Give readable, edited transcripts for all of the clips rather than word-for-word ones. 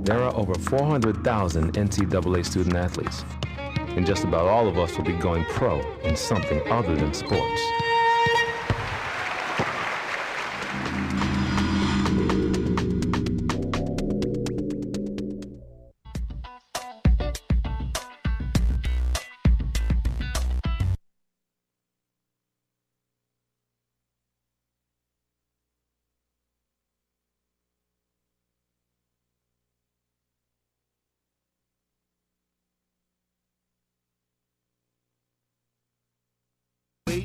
There are over 400,000 NCAA student athletes, and just about all of us will be going pro in something other than sports.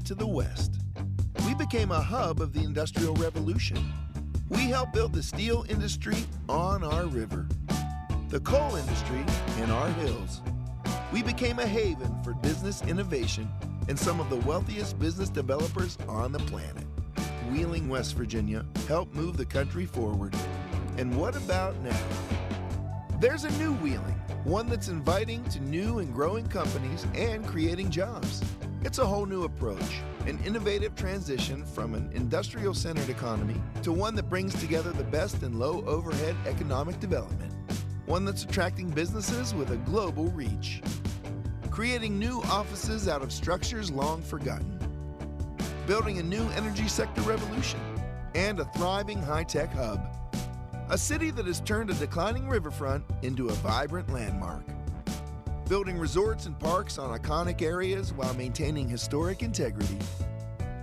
To the west. We became a hub of the Industrial Revolution. We helped build the steel industry on our river, the coal industry in our hills. We became a haven for business innovation and some of the wealthiest business developers on the planet. Wheeling, West Virginia helped move the country forward. And what about now? There's a new Wheeling, one that's inviting to new and growing companies and creating jobs. It's a whole new approach, an innovative transition from an industrial-centered economy to one that brings together the best in low-overhead economic development, one that's attracting businesses with a global reach, creating new offices out of structures long forgotten, building a new energy sector revolution, and a thriving high-tech hub, a city that has turned a declining riverfront into a vibrant landmark, building resorts and parks on iconic areas while maintaining historic integrity,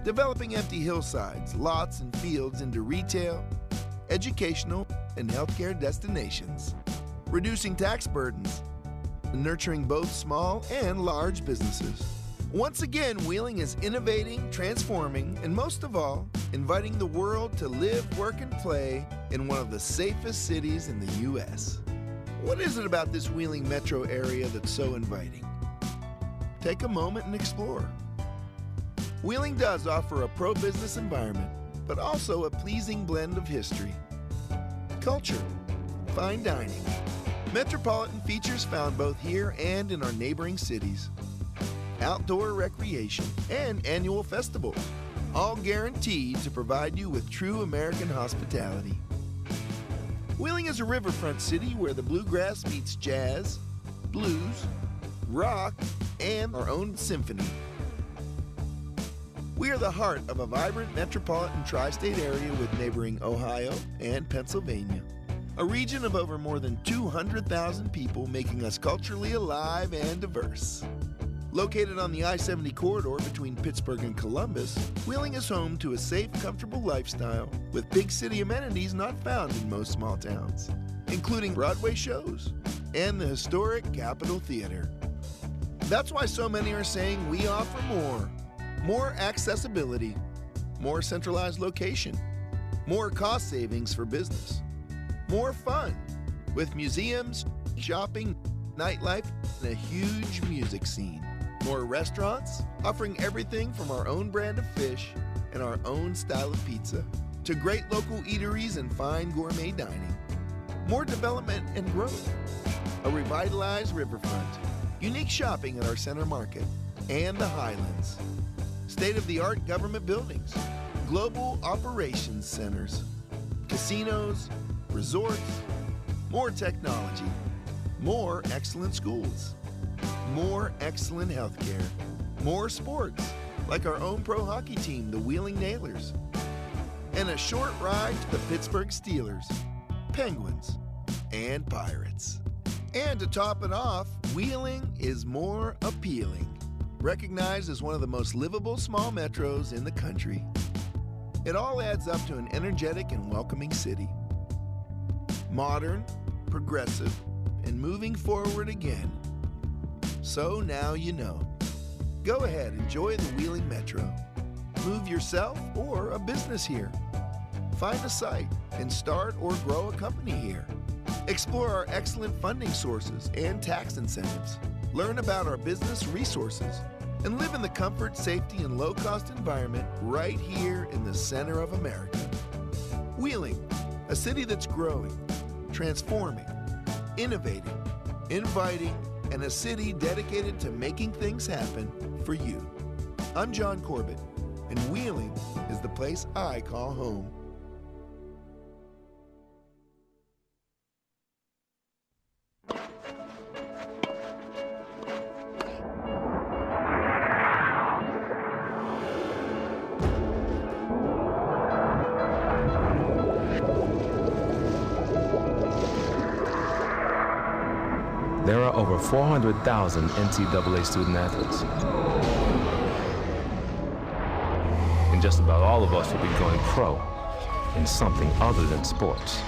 developing empty hillsides, lots, and fields into retail, educational, and healthcare destinations, reducing tax burdens, and nurturing both small and large businesses. Once again, Wheeling is innovating, transforming, and most of all, inviting the world to live, work, and play in one of the safest cities in the U.S. What is it about this Wheeling metro area that's so inviting? Take a moment and explore. Wheeling does offer a pro-business environment, but also a pleasing blend of history, culture, fine dining, metropolitan features found both here and in our neighboring cities, outdoor recreation, and annual festivals, all guaranteed to provide you with true American hospitality. Wheeling is a riverfront city where the bluegrass meets jazz, blues, rock, and our own symphony. We are the heart of a vibrant metropolitan tri-state area with neighboring Ohio and Pennsylvania, a region of over more than 200,000 people, making us culturally alive and diverse. Located on the I-70 corridor between Pittsburgh and Columbus, Wheeling is home to a safe, comfortable lifestyle with big city amenities not found in most small towns, including Broadway shows and the historic Capitol Theater. That's why so many are saying we offer more accessibility, more centralized location, more cost savings for business, more fun with museums, shopping, nightlife, and a huge music scene. More restaurants, offering everything from our own brand of fish and our own style of pizza to great local eateries and fine gourmet dining. More development and growth, a revitalized riverfront, unique shopping at our center market, and the Highlands. State-of-the-art government buildings, global operations centers, casinos, resorts, more technology, more excellent schools, more excellent healthcare, more sports, like our own pro hockey team, the Wheeling Nailers, and a short ride to the Pittsburgh Steelers, Penguins, and Pirates. And to top it off, Wheeling is more appealing, recognized as one of the most livable small metros in the country. It all adds up to an energetic and welcoming city. Modern, progressive, and moving forward again. So now you know. Go ahead, enjoy the Wheeling Metro. Move yourself or a business here. Find a site and start or grow a company here. Explore our excellent funding sources and tax incentives. Learn about our business resources and live in the comfort, safety, and low-cost environment right here in the center of America. Wheeling, a city that's growing, transforming, innovating, inviting, and a city dedicated to making things happen for you. I'm John Corbett, and Wheeling is the place I call home. There are over 400,000 NCAA student athletes. And just about all of us will be going pro in something other than sports.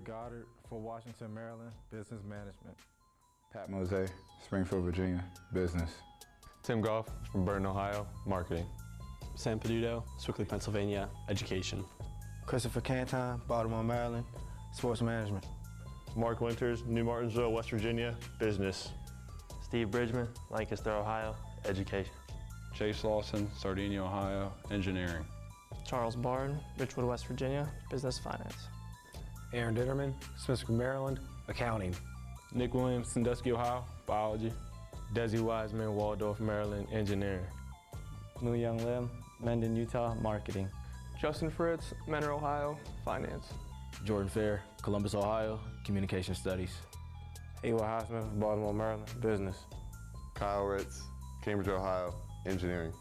Goddard for Washington, Maryland, Business Management. Pat Mose, Springfield, Virginia, Business. Tim Goff from Burton, Ohio, Marketing. Sam Peduto, Swickley, Pennsylvania, Education. Christopher Canton, Baltimore, Maryland, Sports Management. Mark Winters, New Martinsville, West Virginia, Business. Steve Bridgman, Lancaster, Ohio, Education. Chase Lawson, Sardinia, Ohio, Engineering. Charles Barn, Richwood, West Virginia, Business Finance. Aaron Ditterman, Smithsburg, Maryland, Accounting. Nick Williams, Sandusky, Ohio, Biology. Desi Wiseman, Waldorf, Maryland, Engineering. Mu Young Lim, Mendon, Utah, Marketing. Justin Fritz, Mentor, Ohio, Finance. Jordan Fair, Columbus, Ohio, Communication Studies. Eli Highsmith, Baltimore, Maryland, Business. Kyle Ritz, Cambridge, Ohio, Engineering.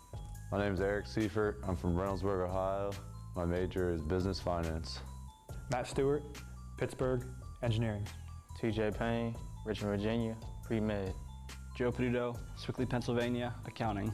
My name is Eric Seifert. I'm from Reynoldsburg, Ohio. My major is Business Finance. Matt Stewart, Pittsburgh, Engineering. TJ Payne, Richmond, Virginia, Pre-Med. Joe Peduto, Swickley, Pennsylvania, Accounting.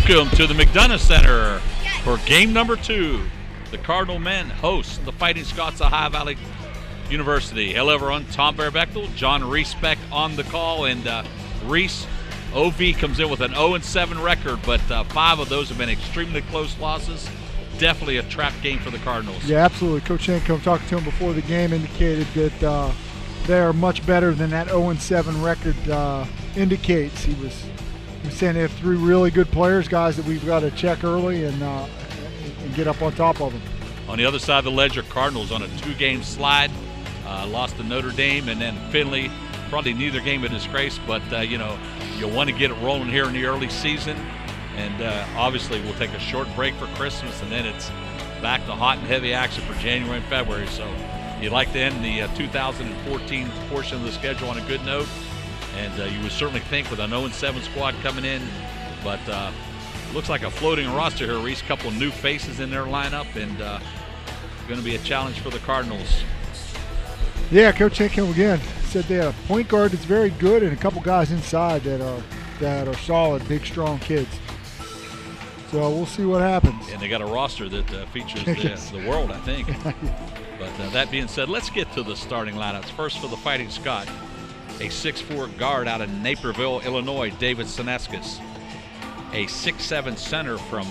Welcome to the McDonough Center for game number 2. The Cardinal men host the Fighting Scots of Ohio Valley University. Hello everyone, Tom Bear-Bechtel, John Reesbeck on the call, and Reese, OV comes in with an 0-7 record, but 5 of those have been extremely close losses. Definitely a trap game for the Cardinals. Yeah, absolutely. Coach Hanco, talking to him before the game, indicated that they are much better than that 0-7 record indicates. He was saying they have 3 really good players, guys that we've got to check early and get up on top of them. On the other side of the ledger, Cardinals on a 2-game slide, lost to Notre Dame, and then Findlay. Probably neither game a disgrace, but you want to get it rolling here in the early season, and obviously we'll take a short break for Christmas, and then it's back to hot and heavy action for January and February. So you'd like to end the 2014 portion of the schedule on a good note. And you would certainly think with an 0-7 squad coming in, but looks like a floating roster here, Reese. A couple of new faces in their lineup, and going to be a challenge for the Cardinals. Yeah, Coach Hanco again said they have a point guard that's very good and a couple guys inside that are solid, big, strong kids. So we'll see what happens. And they got a roster that features the world, I think. But that being said, let's get to the starting lineups. First for the Fighting Scot. A 6'4 guard out of Naperville, Illinois, David Seneskis. A 6'7 center from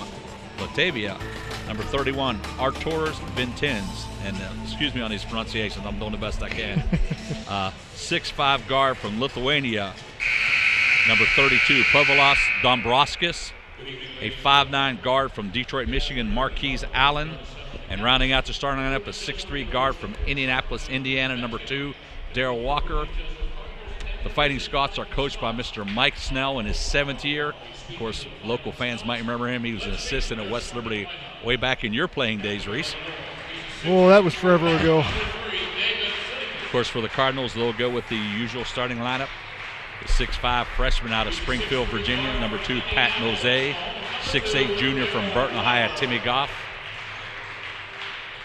Latavia, number 31, Arturas Vintins. And excuse me on these pronunciations, I'm doing the best I can. 6'5 guard from Lithuania, number 32, Povilas Dombrovskis. A 5'9 guard from Detroit, Michigan, Marquise Allen. And rounding out the starting lineup, a 6'3 guard from Indianapolis, Indiana, number 2, Darrell Walker. The Fighting Scots are coached by Mr. Mike Snell in his 7th year. Of course, local fans might remember him. He was an assistant at West Liberty way back in your playing days, Reese. Oh, that was forever ago. Of course, for the Cardinals, they'll go with the usual starting lineup. The 6'5 freshman out of Springfield, Virginia, number 2, Pat Mose. 6'8 junior from Burton, Ohio, Timmy Goff.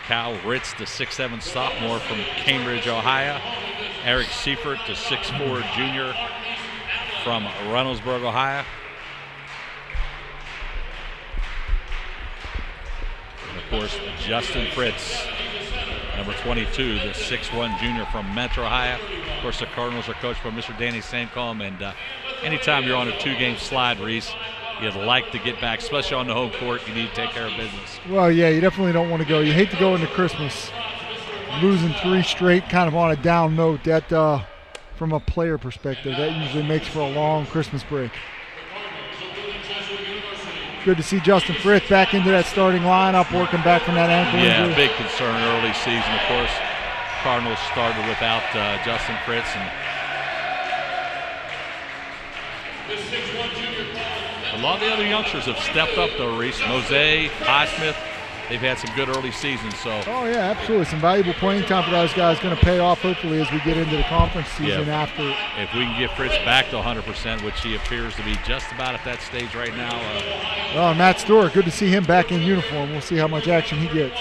Kyle Ritz, the 6'7" sophomore from Cambridge, Ohio. Eric Seifert, the 6'4" junior from Reynoldsburg, Ohio. And of course, Justin Fritz, number 22, the 6'1" junior from Metro, Ohio. Of course, the Cardinals are coached by Mr. Danny Sancombe, and anytime you're on a 2-game slide, Reese, you'd like to get back, especially on the home court. You need to take care of business. Well, yeah, you definitely don't want to go. You hate to go into Christmas losing 3 straight kind of on a down note. That, from a player perspective, that usually makes for a long Christmas break. Good to see Justin Fritz back into that starting lineup, working back from that ankle injury. Yeah, big concern early season, of course. Cardinals started without Justin Fritz. And a lot of the other youngsters have stepped up, though, Reese. Mose, Highsmith, they've had some good early seasons. So. Oh, yeah, absolutely. Some valuable playing time for those guys. Going to pay off, hopefully, as we get into the conference season after. If we can get Fritz back to 100%, which he appears to be just about at that stage right now. Oh, Matt Stewart, good to see him back in uniform. We'll see how much action he gets.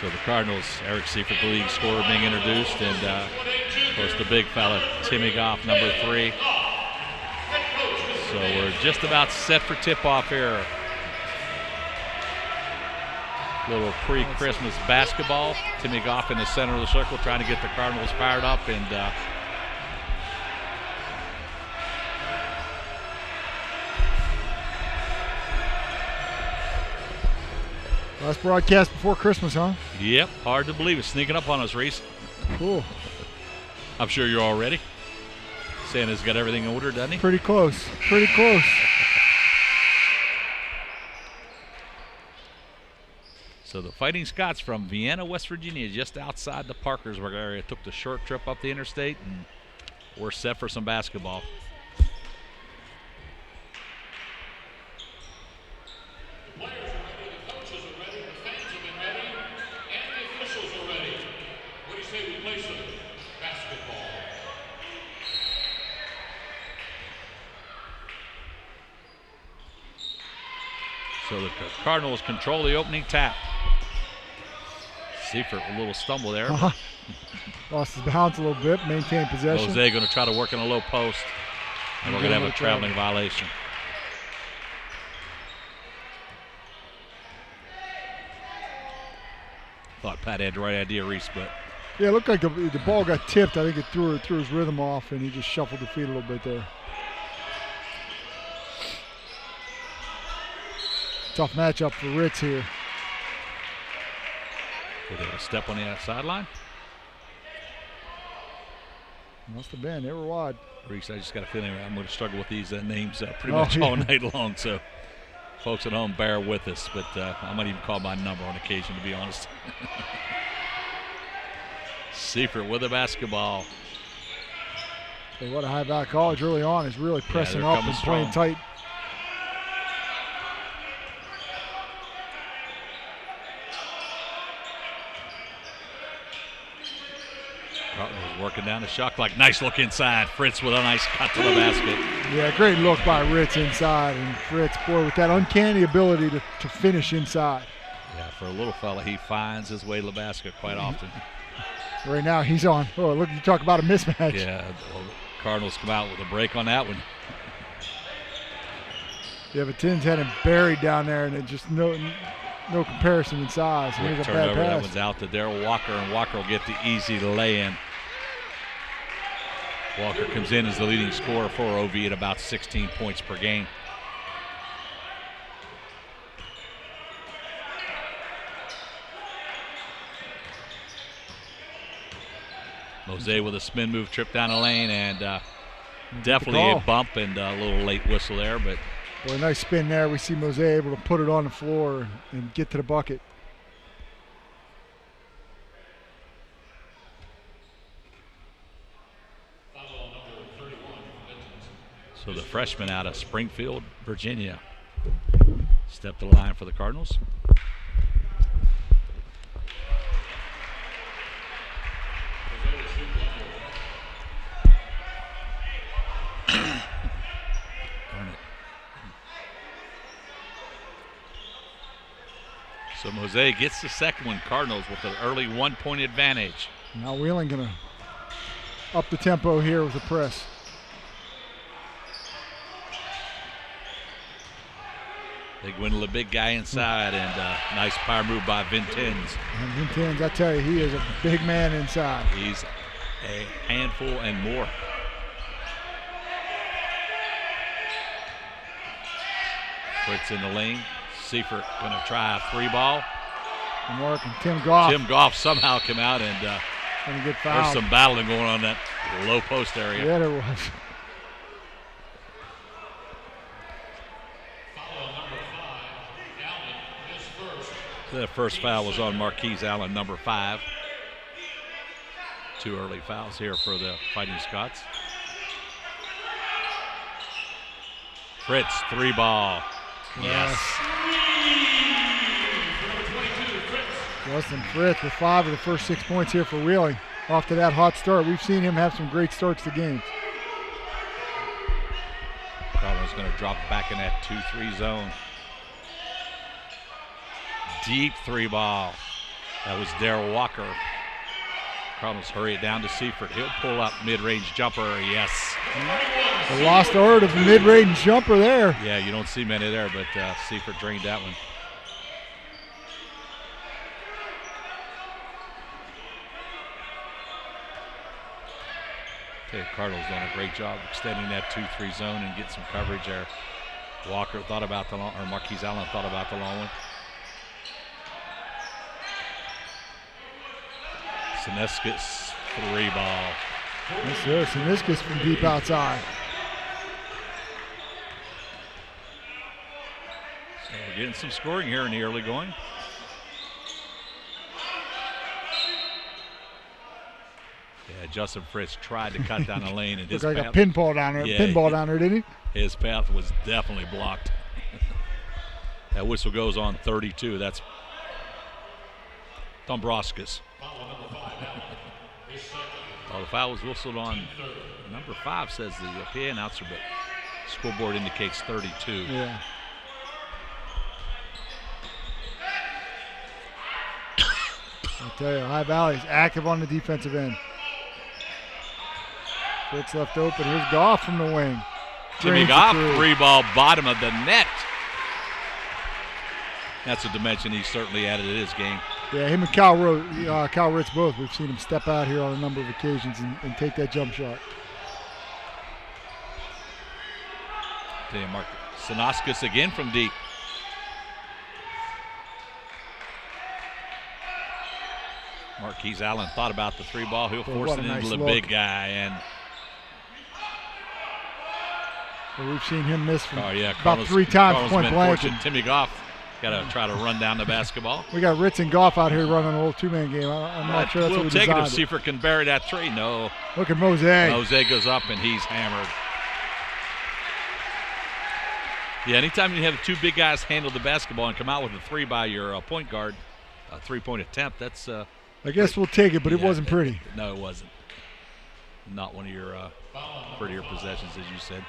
So the Cardinals, Eric Seifert, the league scorer, being introduced, and of course the big fella, Timmy Goff, number 3. So we're just about set for tip-off here. Little pre-Christmas basketball. Timmy Goff in the center of the circle, trying to get the Cardinals fired up, and last broadcast before Christmas, huh? Yep, hard to believe it's sneaking up on us, Reese. Cool. I'm sure you're all ready. Santa's got everything in order, doesn't he? Pretty close, pretty close. So the Fighting Scots from Vienna, West Virginia, just outside the Parkersburg area, took the short trip up the interstate, and we're set for some basketball. So the Cardinals control the opening tap. Seifert, a little stumble there. Lost his balance a little bit, maintained possession. Jose going to try to work in a low post, and we're going to have a traveling violation. Thought Pat had the right idea, Reese, but. Yeah, it looked like the ball got tipped. I think it threw his rhythm off, and he just shuffled the feet a little bit there. Tough matchup for Ritz here. Did they have a step on the outside line? Must have been. They were wide. Reese, I just got a feeling I'm going to struggle with these names pretty much all night long. So, folks at home, bear with us. But I might even call my number on occasion, to be honest. Seifert with the basketball. Hey, what a high back college early on is really pressing up and playing tight. Working down the shot clock. Nice look inside. Fritz with a nice cut to the basket. Yeah, great look by Ritz inside. And Fritz, boy, with that uncanny ability to finish inside. Yeah, for a little fella, he finds his way to the basket quite often. Right now, he's on. Oh, look, you talk about a mismatch. Yeah, well, the Cardinals come out with a break on that one. Yeah, but Tim's had him buried down there, and it just no comparison in size. Here's a bad pass. That one's out to Darrell Walker, and Walker will get the easy lay-in. Walker comes in as the leading scorer for OV at about 16 points per game. Mose with a spin move, trip down the lane, and definitely a bump and a little late whistle there. But well, a nice spin there. We see Mose able to put it on the floor and get to the bucket. So the freshman out of Springfield, Virginia, stepped to the line for the Cardinals. So Mosaic gets the second one. Cardinals with an early 1-point advantage. Now Wheeling going to up the tempo here with the press. They win the big guy inside, and nice power move by Vintens. And Vintens, I tell you, he is a big man inside. He's a handful and more. Fritz in the lane. Seifert going to try a 3-ball. Mark and Tim Goff. Tim Goff somehow come out, and gonna get fouled. there's some battling going on in that low post area. Yeah, there was. The first foul was on Marquise Allen, number 5. 2 early fouls here for the Fighting Scots. Fritz, 3-ball. Yes. Justin Fritz with 5 of the first 6 points here for Wheeling. Off to that hot start. We've seen him have some great starts to games. Cardinals going to drop back in that 2-3 zone. Deep 3-ball. That was Darrell Walker. Cardinals hurry it down to Seifert. He'll pull up mid-range jumper. Yes. The lost art of the mid-range jumper there. Yeah, you don't see many there, but Seifert drained that one. Okay, Cardinals done a great job extending that 2-3 zone and get some coverage there. Walker thought about the long, or Marquise Allen thought about the long one. Sineskis, 3-ball. Yes, sir. Sineskis from deep outside. So we're getting some scoring here in the early going. Yeah, Justin Fritz tried to cut down the lane, and his looked like path, a pinball down there. Yeah, pinball down there, didn't he? His path was definitely blocked. That whistle goes on 32. That's Dombrovskis. Well, the foul was whistled on number 5, says the PA announcer, but scoreboard indicates 32. Yeah. I'll tell you, High Valley is active on the defensive end. Fritz left open. Here's Goff from the wing. Timmy Goff, 3-ball, bottom of the net. That's a dimension he certainly added to his game. Yeah, him and Kyle Ritz both. We've seen him step out here on a number of occasions and take that jump shot. Mark Sineskis again from deep. Marquise Allen thought about the 3-ball. He'll force it into the big guy. And well, we've seen him miss from about Cardinals, 3 times Cardinals point blank. Timmy Goff got to try to run down the basketball. We got Ritz and Goff out here running a little 2-man game. I'm not sure that's what we designed. We'll take it if Seifert can bury that 3. No. Look at Mosaic. Mosaic goes up, and he's hammered. Yeah, anytime you have 2 big guys handle the basketball and come out with a 3 by your point guard, a 3-point attempt, that's I guess we'll take it, but it wasn't pretty. No, it wasn't. Not one of your prettier possessions, as you said.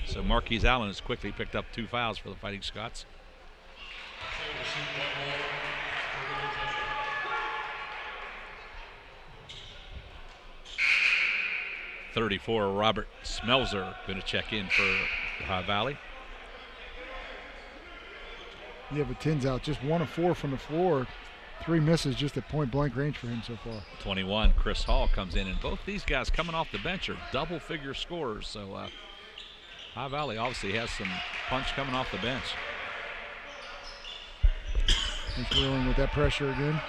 So Marquise Allen has quickly picked up 2 fouls for the Fighting Scots. .34, Robert Smelzer going to check in for High Valley. Yeah, but Tin's out just 1 of 4 from the floor. 3 misses just at point blank range for him so far. 21, Chris Hall comes in, and both these guys coming off the bench are double-figure scorers. So High Valley obviously has some punch coming off the bench. He's dealing with that pressure again.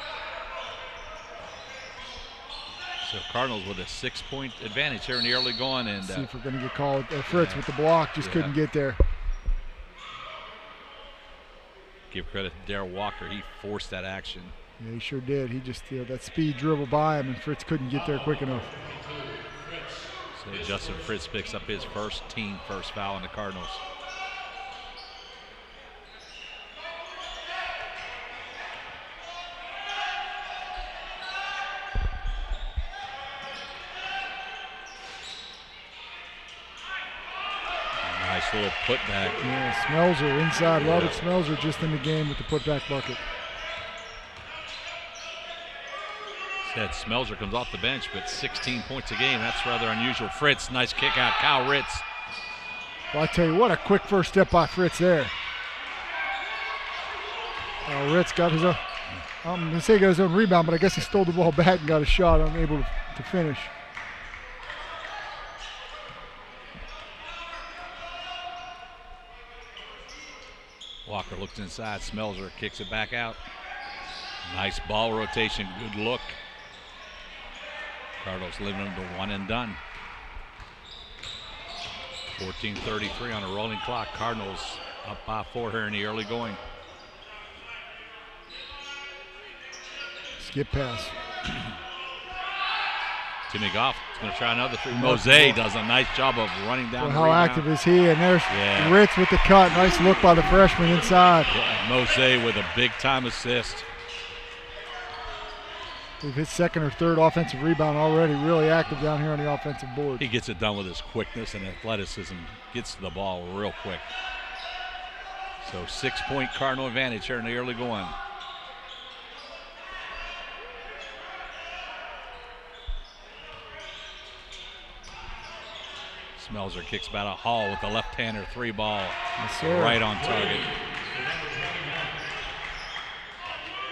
So Cardinals with a 6-point advantage here in the early going. And see if we're going to get called. Fritz with the block, just couldn't get there. Give credit to Darrell Walker. He forced that action. Yeah, he sure did. He just, that speed dribble by him, and Fritz couldn't get there quick enough. So Justin Fritz picks up his team first foul on the Cardinals. Nice Nice little putback. Yeah, Smelser inside. Yeah. Robert Smelser just in the game with the putback bucket. Said Smelser comes off the bench, but 16 points a game. That's rather unusual. Fritz, nice kick out. Kyle Ritz. Well, I tell you what, a quick first step by Fritz there. Ritz got his own, I'm going to say he got his own rebound, but I guess he stole the ball back and got a shot, unable to finish. Walker looks inside. Smelser kicks it back out. Nice ball rotation. Good look. Cardinals leaving them to one and done. 14:33 on a rolling clock. Cardinals up by 4 here in the early going. Skip pass. Timmy Goff is going to try another three. Mose does a nice job of running down the how rebound. Active is he? And there's Ritz with the cut. Nice look by the freshman inside. Yeah, Mose with a big-time assist. We've hit second or third offensive rebound already. Really active down here on the offensive board. He gets it done with his quickness and athleticism. Gets to the ball real quick. So 6-point Cardinal advantage here in the early going. Smelser kicks about a Hall with the left-hander 3 ball. Yes, right on target.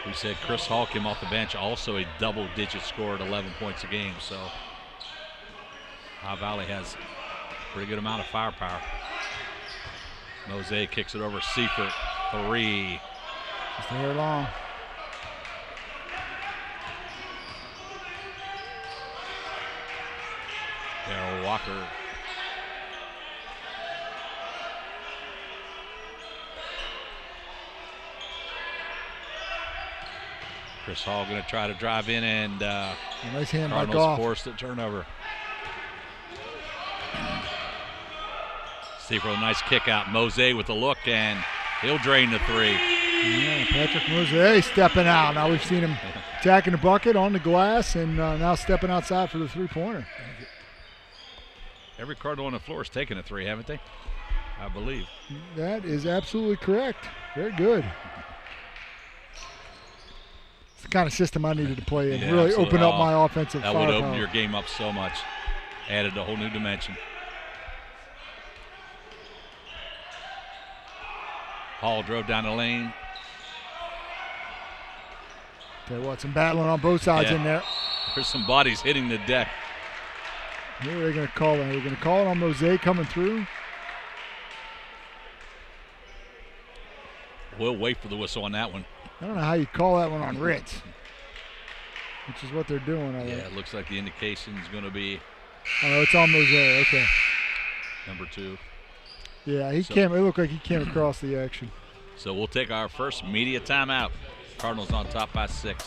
We said Chris Hall came off the bench, also a double-digit scorer at 11 points a game. So High Valley has a pretty good amount of firepower. Mose kicks it over Seifert, 3. Just a hair long. Darryl Walker. Chris Hall going to try to drive in, and nice hand by Goff. Cardinals forced a turnover. Steve with a nice kick out. Mose with a look, and he'll drain the 3. Yeah, Patrick Mose stepping out. Now we've seen him attacking the bucket on the glass, and now stepping outside for the 3-pointer. Every Cardinal on the floor has taken a 3, haven't they? I believe. That is absolutely correct. Very good. It's the kind of system I needed to play in. Really open up my offensive firepower. That would open your game up so much. Added a whole new dimension. Hall drove down the lane. Tell you what, some battling on both sides in there. There's some bodies hitting the deck. Who are they going to call it? Are they going to call it on Mose coming through? We'll wait for the whistle on that one. I don't know how you call that one on Ritz, which is what they're doing. I think. It looks like the indication is going to be. Oh, it's on Mose. Okay. Number 2. Yeah, he came. It looked like he came across the action. So we'll take our first media timeout. Cardinals on top by 6.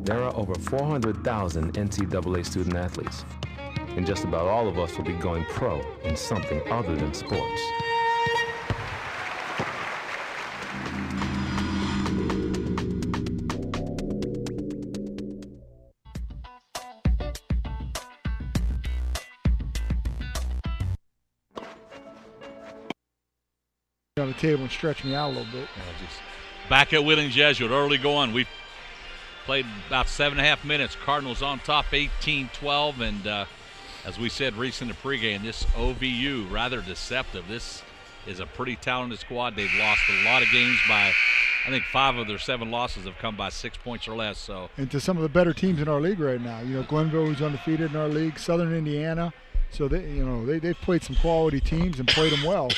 There are over 400,000 NCAA student athletes, and just about all of us will be going pro in something other than sports. On the table and stretch me out a little bit. Back at Wheeling Jesuit, early going. We've played about 7.5 minutes. Cardinals on top 18-12, and as we said recently in the pregame, this OVU rather deceptive. This is a pretty talented squad. They've lost a lot of games by, I think 5 of their 7 losses have come by 6 points or less. So, and to some of the better teams in our league right now. You know, Glenville, who's undefeated in our league, Southern Indiana. So they've played some quality teams and played them well.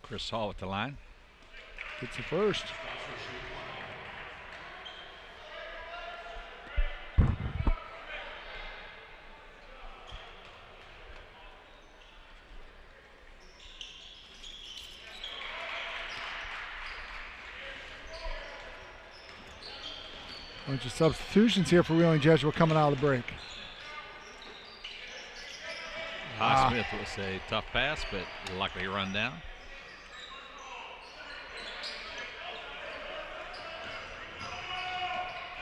Chris Hall at the line. Gets the first. Bunch of substitutions here for Wheeling Jesuit coming out of the break. Highsmith was a tough pass, but luckily run down.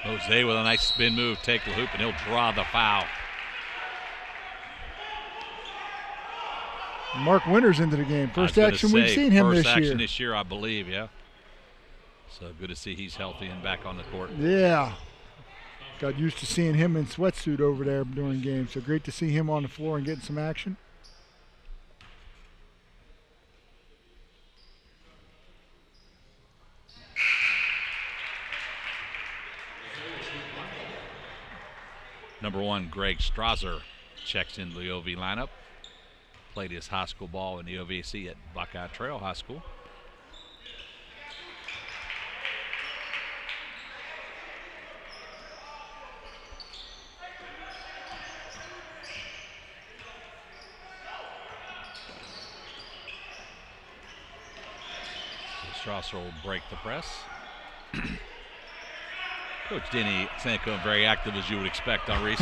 Jose with a nice spin move, take the hoop, and he'll draw the foul. Mark Winters into the game. First action we've seen him this year. First action this year, I believe, yeah. So good to see he's healthy and back on the court. Yeah. Got used to seeing him in sweatsuit over there during games, so great to see him on the floor and getting some action. Number 1, Greg Strasser checks into the OV lineup. Played his high school ball in the OVC at Buckeye Trail High School. Strasser will break the press. Coach Denny Sanko very active as you would expect on Reese.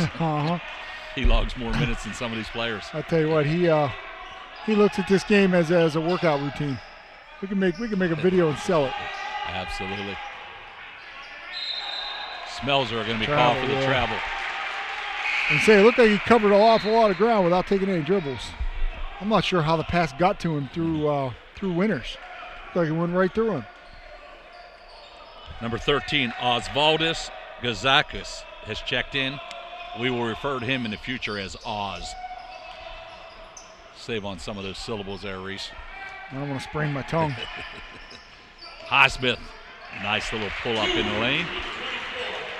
He logs more minutes than some of these players. I tell you what, he looks at this game as a workout routine. We can make a video and sell it. Absolutely. Smells are going to be called for the travel. And say, it looked like he covered an awful lot of ground without taking any dribbles. I'm not sure how the pass got to him through Winters. Looked like it went right through him. Number 13, Osvaldis Gazakis has checked in. We will refer to him in the future as Oz. Save on some of those syllables there, Reese. I don't want to sprain my tongue. Highsmith, nice little pull up in the lane.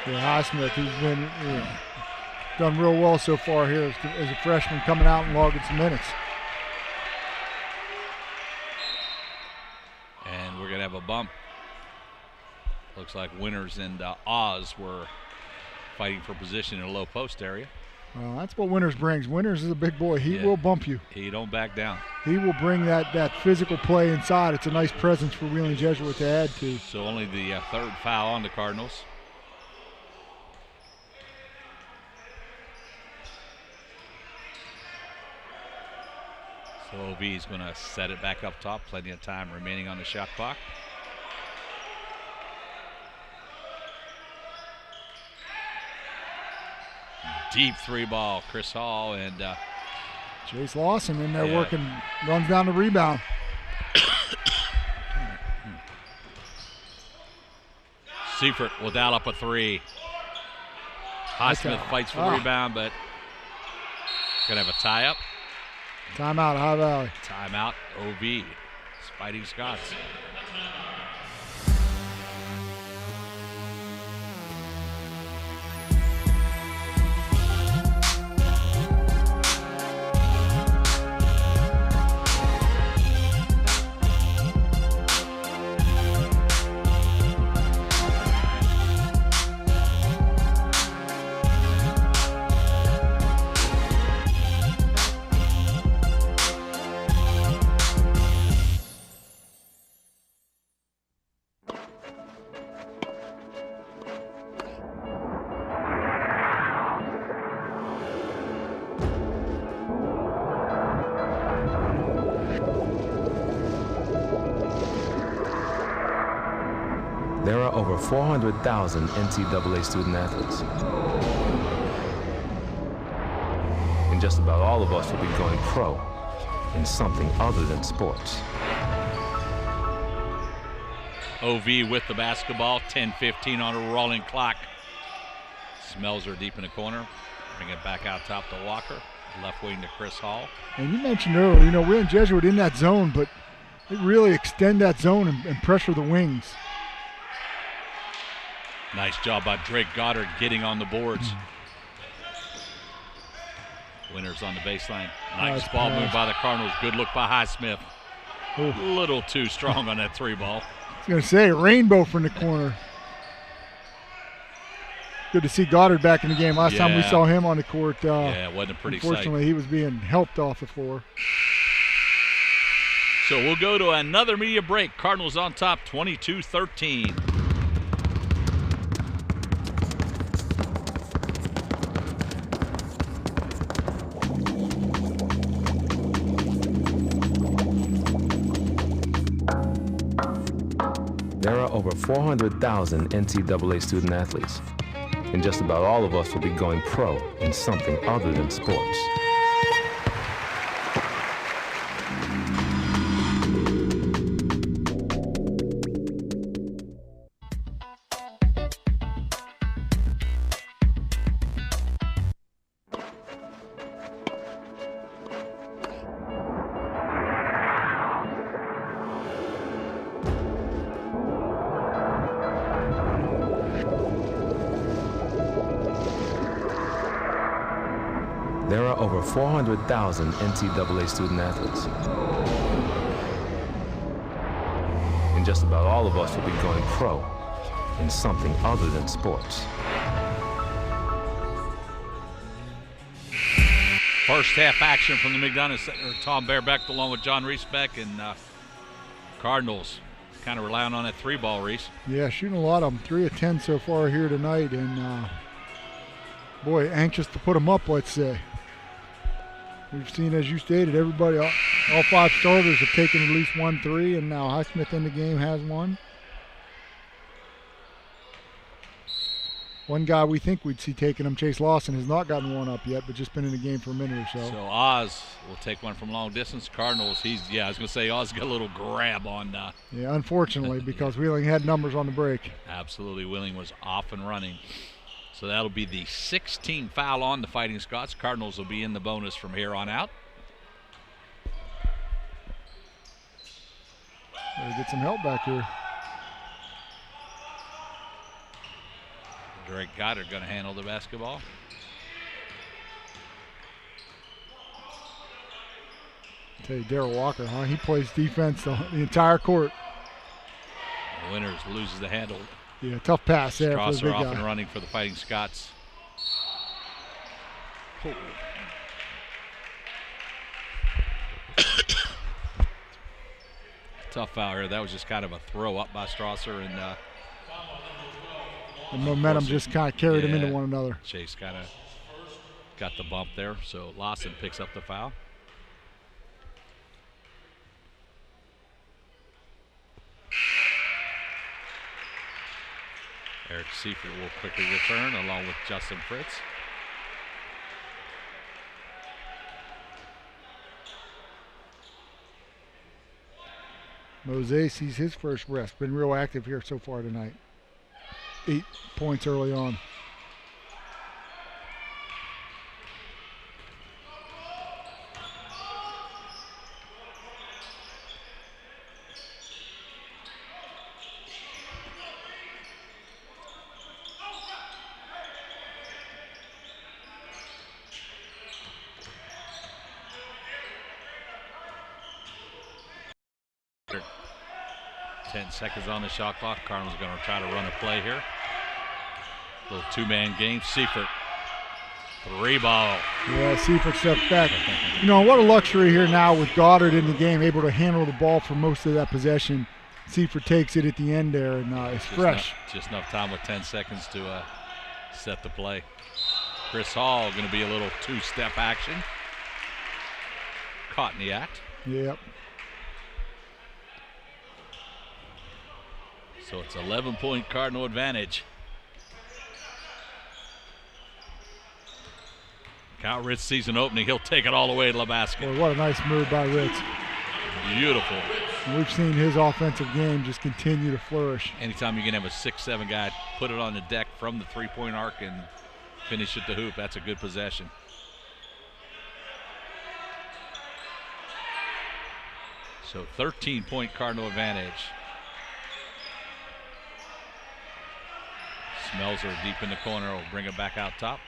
Yeah, Highsmith, who's been done real well so far here as a freshman, coming out and logging some minutes. And we're going to have a bump. Looks like Winters and Oz were fighting for position in a low post area. Well, that's what Winters brings. Winters is a big boy. He will bump you. He don't back down. He will bring that physical play inside. It's a nice presence for Wheeling Jesuit to add to. So only the third foul on the Cardinals. So OV is going to set it back up top. Plenty of time remaining on the shot clock. Deep three ball, Chris Hall and Jace Lawson in there working, runs down the rebound. Seifert will dial up a three. Highsmith fights for the rebound, but gonna have a tie up. Timeout, High Valley. Timeout, OV. Fighting Scots. There are over 400,000 NCAA student athletes. And just about all of us will be going pro in something other than sports. OV with the basketball, 10-15 on a rolling clock. Smells are deep in the corner. Bring it back out top to Walker. Left wing to Chris Hall. And you mentioned earlier, Wheeling Jesuit in that zone, but they really extend that zone and pressure the wings. Nice job by Drake Goddard getting on the boards. Winters on the baseline. Nice ball move by the Cardinals. Good look by Highsmith. A little too strong on that three ball. was going to say, rainbow from the corner. Good to see Goddard back in the game. Last time we saw him on the court, it wasn't a pretty sight. Unfortunately, he was being helped off the floor. So we'll go to another media break. Cardinals on top, 22-13. There are over 400,000 NCAA student athletes, and just about all of us will be going pro in something other than sports. There are over 400,000 NCAA student athletes. And just about all of us will be going pro in something other than sports. First half action from the McDonough Center. Tom Baerbeck along with John Reesbeck, and Cardinals kind of relying on that three ball, Reese. Yeah, shooting a lot of them. 3 of 10 so far here tonight, and boy, anxious to put them up, let's say. We've seen, as you stated, everybody, all 5 starters have taken at least 1 3, and now Highsmith in the game has one. One guy we think we'd see taking them, Chase Lawson, has not gotten one up yet, but just been in the game for a minute or so. So Oz will take one from long distance. Cardinals, I was going to say Oz got a little grab on. Yeah, unfortunately, because Wheeling had numbers on the break. Absolutely, Wheeling was off and running. So that'll be the 16th foul on the Fighting Scots. Cardinals will be in the bonus from here on out. Better get some help back here. Drake Goddard going to handle the basketball. I tell you, Darrell Walker, huh? He plays defense the entire court. The Winters loses the handle. Yeah, tough pass there for the big off guy. and running for the Fighting Scots. Oh. Tough foul here. That was just kind of a throw up by Strasser, and the momentum just kind of carried them into one another. Chase kind of got the bump there, so Lawson picks up the foul. Eric Seifert will quickly return along with Justin Fritz. Mose sees his first rest. Been real active here so far tonight. 8 points early on. Seconds on the shot clock. Cardinals going to try to run a play here. Little two-man game. Seifert, 3 ball. Yeah, Seifert steps back. You know, what a luxury here now with Goddard in the game, able to handle the ball for most of that possession. Seifert takes it at the end there, and it's fresh. Just enough time with 10 seconds to set the play. Chris Hall going to be a little two-step action. Caught in the act. Yep. So it's 11-point Cardinal advantage. Kyle Ritz season opening. He'll take it all the way to the basket. Boy, what a nice move by Ritz. Beautiful. And we've seen his offensive game just continue to flourish. Anytime you can have a 6'7" guy put it on the deck from the three-point arc and finish at the hoop, that's a good possession. So 13-point Cardinal advantage. Smelzer deep in the corner will bring it back out top.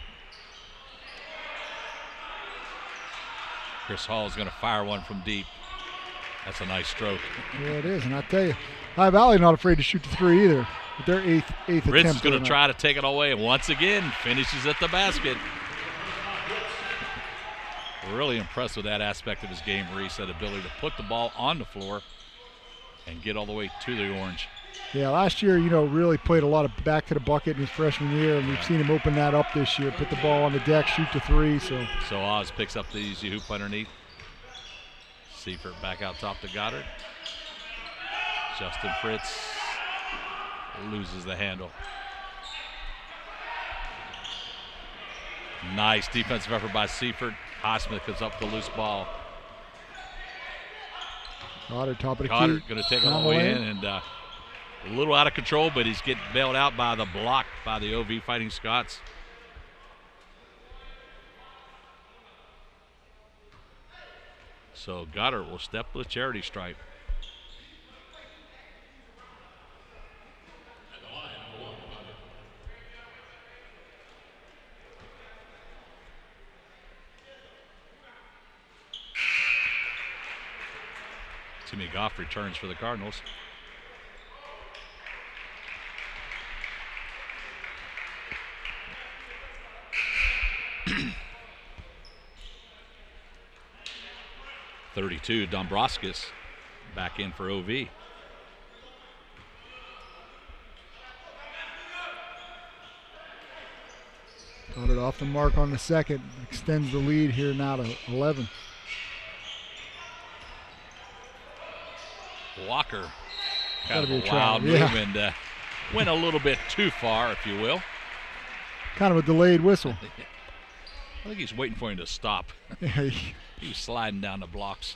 Chris Hall is going to fire one from deep. That's a nice stroke. Yeah, it is. And I tell you, High Valley not afraid to shoot the three either. With their eighth attempt. Fritz is going to try to take it away, and once again finishes at the basket. We're really impressed with that aspect of his game, Reese, that ability to put the ball on the floor and get all the way to the orange. Yeah, last year, really played a lot of back to the bucket in his freshman year, and we've seen him open that up this year. Put the ball on the deck, shoot the three. So Oz picks up the easy hoop underneath. Seifert back out top to Goddard. Justin Fritz loses the handle. Nice defensive effort by Seifert. Highsmith comes up with the loose ball. Goddard, top of the key. Goddard going to take it all the way in, and a little out of control, but he's getting bailed out by the block by the OV Fighting Scots. So Goddard will step to the charity stripe. Timmy Goff returns for the Cardinals. .32, Dombrovskis back in for OV. Got it off the mark on the second. Extends the lead here now to 11. Walker, Gotta kind be of a a wild try. move Yeah. and went a little bit too far, if you will. Kind of a delayed whistle. I think he's waiting for him to stop. Yeah, He was sliding down the blocks.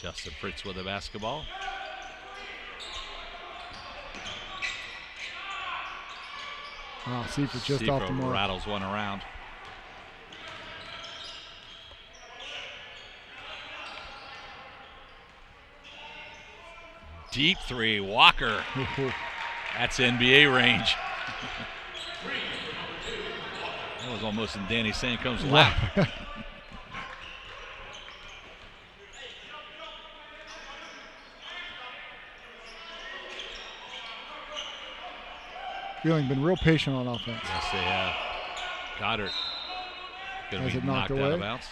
Justin Fritz with the basketball. Seifert just off the mark. Rattles one around. Deep three, Walker. That's NBA range. That was almost in Danny Sancomb's lap. Feeling been real patient on offense. Yes, they have. Goddard going Has to it be knocked knocked out away? of bounds.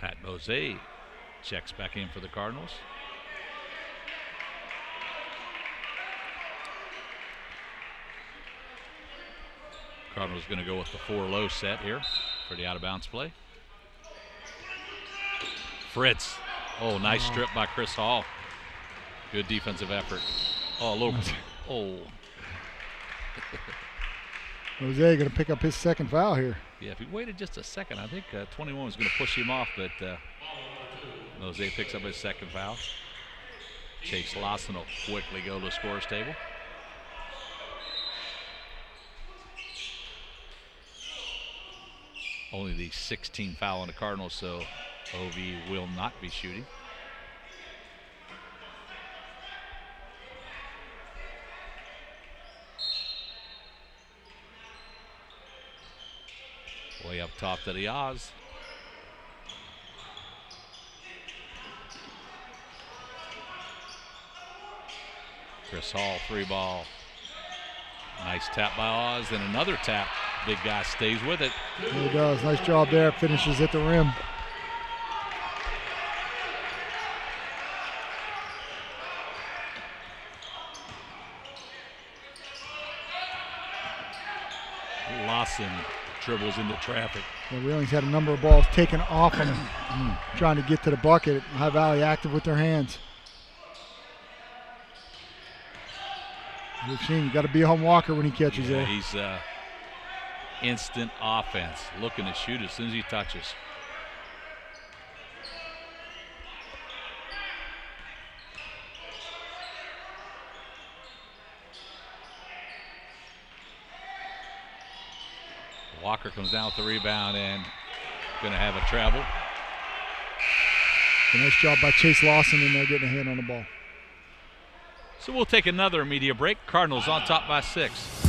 Pat Bose checks back in for the Cardinals. Cardinals going to go with the 4-low set here for the out-of-bounds play. Fritz. Oh, nice strip by Chris Hall. Good defensive effort. Oh, a little. Oh. Jose going to pick up his second foul here. Yeah, if he waited just a second, I think 21 was going to push him off, but Jose picks up his second foul. Chase Lawson will quickly go to the scorer's table. Only the 16th foul on the Cardinals, so OV will not be shooting. Way up top to the Oz. Chris Hall, 3-ball. Nice tap by Oz, and another tap. Big guy stays with it. He does. Nice job there. Finishes at the rim. Lawson dribbles into traffic. Yeah, Wheeling's had a number of balls taken off him, trying to get to the bucket. High Valley active with their hands. We've seen you got to be on Walker when he catches there. He's instant offense, looking to shoot as soon as he touches. Walker comes down with the rebound and going to have a travel. A nice job by Chase Lawson in there getting a hand on the ball. So we'll take another media break. Cardinals on top by 6.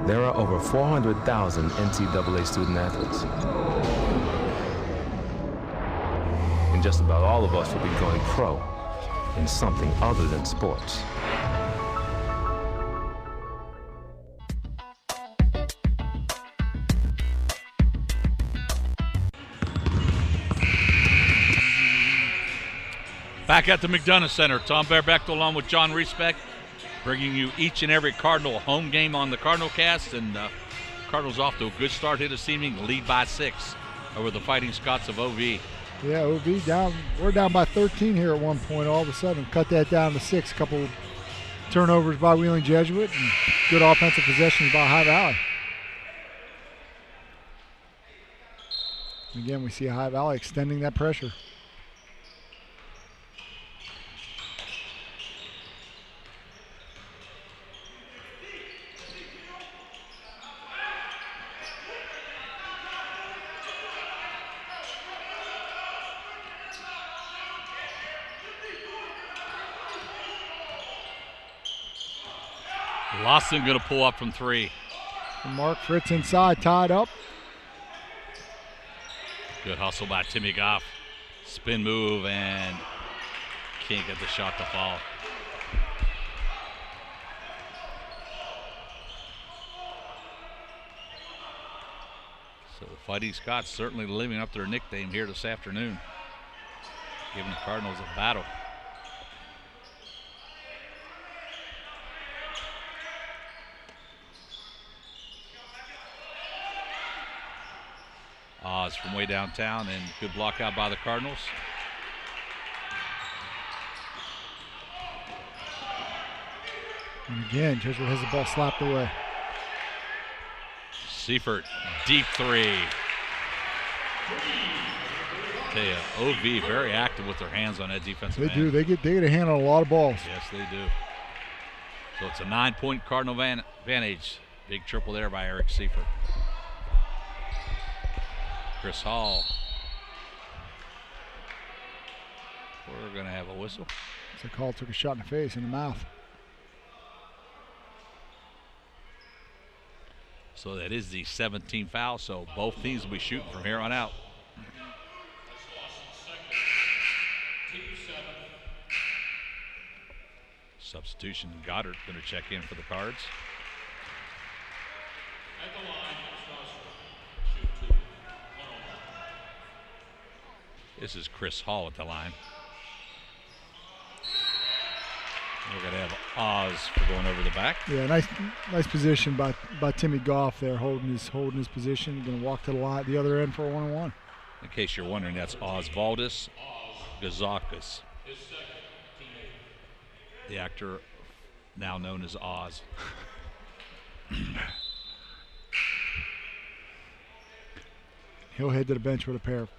There are over 400,000 NCAA student athletes. And just about all of us will be going pro in something other than sports. Back at the McDonough Center, Tom Bear-Bechtel along with John Respect, bringing you each and every Cardinal home game on the Cardinal Cast. And Cardinals off to a good start here this evening, lead by 6 over the Fighting Scots of OV. Yeah, OV down. We're down by 13 here at one point. All of a sudden, cut that down to 6. Couple turnovers by Wheeling Jesuit and good offensive possessions by High Valley. Again, we see High Valley extending that pressure. Lawson going to pull up from 3. And Mark Fritz inside, tied up. Good hustle by Timmy Goff. Spin move and can't get the shot to fall. So the Fighting Scots certainly living up their nickname here this afternoon, giving the Cardinals a battle. Oz from way downtown, and good block out by the Cardinals. And again, Jesuit has the ball slapped away. Seifert, deep 3. Tell you, OV very active with their hands on that defensive end. They do. They get a hand on a lot of balls. Yes, they do. So it's a 9-point Cardinal advantage. Big triple there by Eric Seifert. Chris Hall. We're going to have a whistle. So Hall took a shot in the face, in the mouth. So that is the 17th foul, so both teams will be shooting from here on out. Substitution, Goddard going to check in for the Cards. At the line, shoot 2. This is Chris Hall at the line. We're going to have Oz for going over the back. Yeah, nice position by Timmy Goff there, holding his position. Going to walk to the line, the other end for a 1-on-1. In case you're wondering, that's Osvaldis Gazakis, the actor now known as Oz. He'll head to the bench with a pair.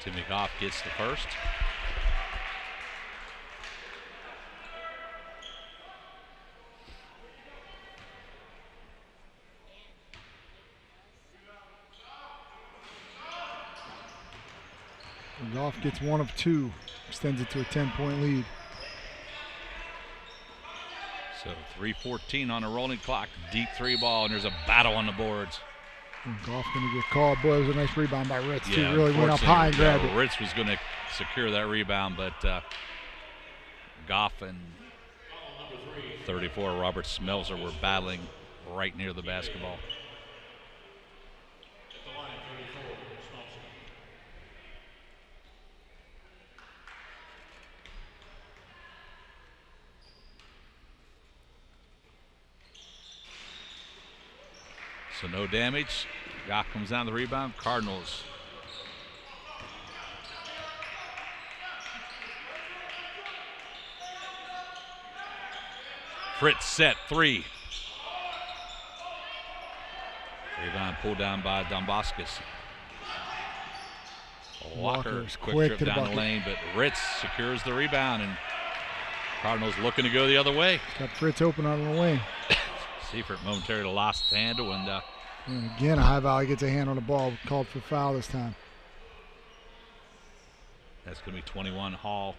Timmy Goff gets the first. Goff gets 1 of 2, extends it to a 10-point lead. So 3:14 on a rolling clock, deep 3 ball, and there's a battle on the boards. And Goff going to get called. Boy, it was a nice rebound by Ritz, too. Yeah, Really went up high and grabbed it. Ritz was going to secure that rebound, but Goff and 34, Robert Smelzer, were battling right near the basketball. So no damage. Goff comes down the rebound. Cardinals. Fritz set three. Rebound pulled down by Dombaskus. Walker's quick trip down the lane, but Ritz secures the rebound, and Cardinals looking to go the other way. Got Fritz open on the wing. Seifert momentarily lost the handle, and again, a High Valley gets a hand on the ball, called for foul this time. That's going to be 21 Hall.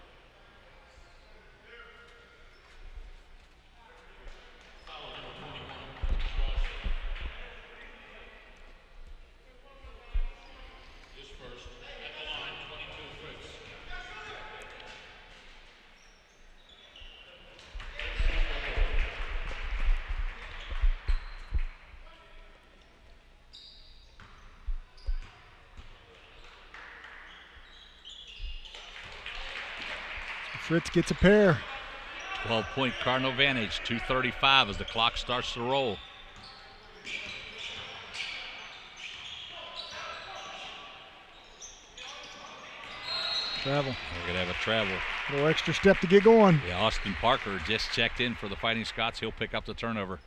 Fritz gets a pair. 12-point Cardinal advantage, 2:35 as the clock starts to roll. Travel. We're going to have a travel. A little extra step to get going. Yeah, Austin Parker just checked in for the Fighting Scots. He'll pick up the turnover.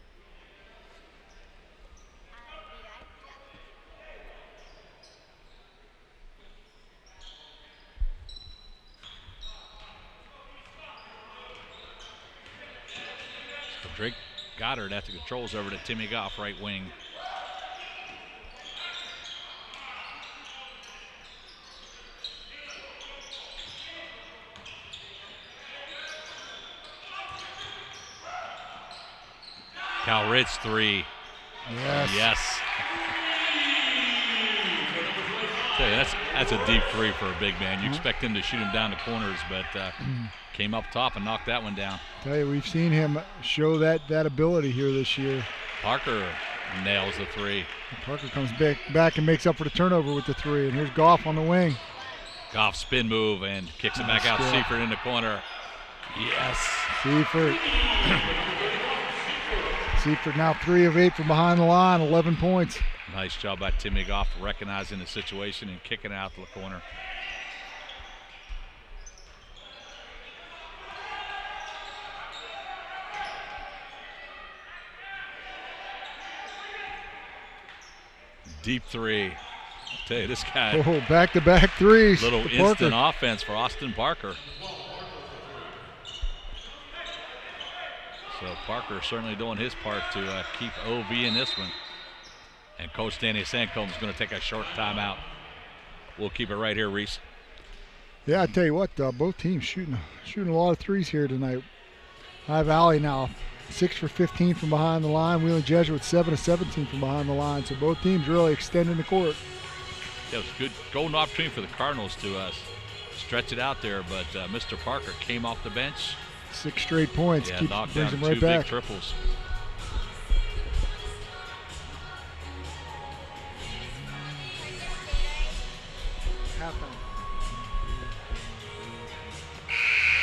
Drake Goddard at the controls over to Timmy Goff, right wing. Cal Ritz three. Yes. Yes. Tell you, that's a deep three for a big man. You expect him to shoot him down the corners, but came up top and knocked that one down. Tell you, we've seen him show that ability here this year. Parker nails the three. Parker comes back and makes up for the turnover with the three. And here's Goff on the wing. Goff spin move and kicks it back out. Seifert in the corner. Yes. Seifert. Seifert now 3 of 8 from behind the line, 11 points. Nice job by Timmy Goff recognizing the situation and kicking out to the corner. Deep three. I'll tell you, this guy. Oh, back-to-back threes. Little instant offense for Austin Parker. So Parker certainly doing his part to keep OV in this one. And Coach Danny Sancombe is going to take a short timeout. We'll keep it right here, Reese. Yeah, I tell you what, both teams shooting a lot of threes here tonight. High Valley now 6 for 15 from behind the line. Wheeling Jesuit 7 of 17 from behind the line. So both teams really extending the court. That was a good golden opportunity for the Cardinals to stretch it out there, but Mr. Parker came off the bench. 6 straight points. Yeah, brings knocked them down right 2 back. big triples.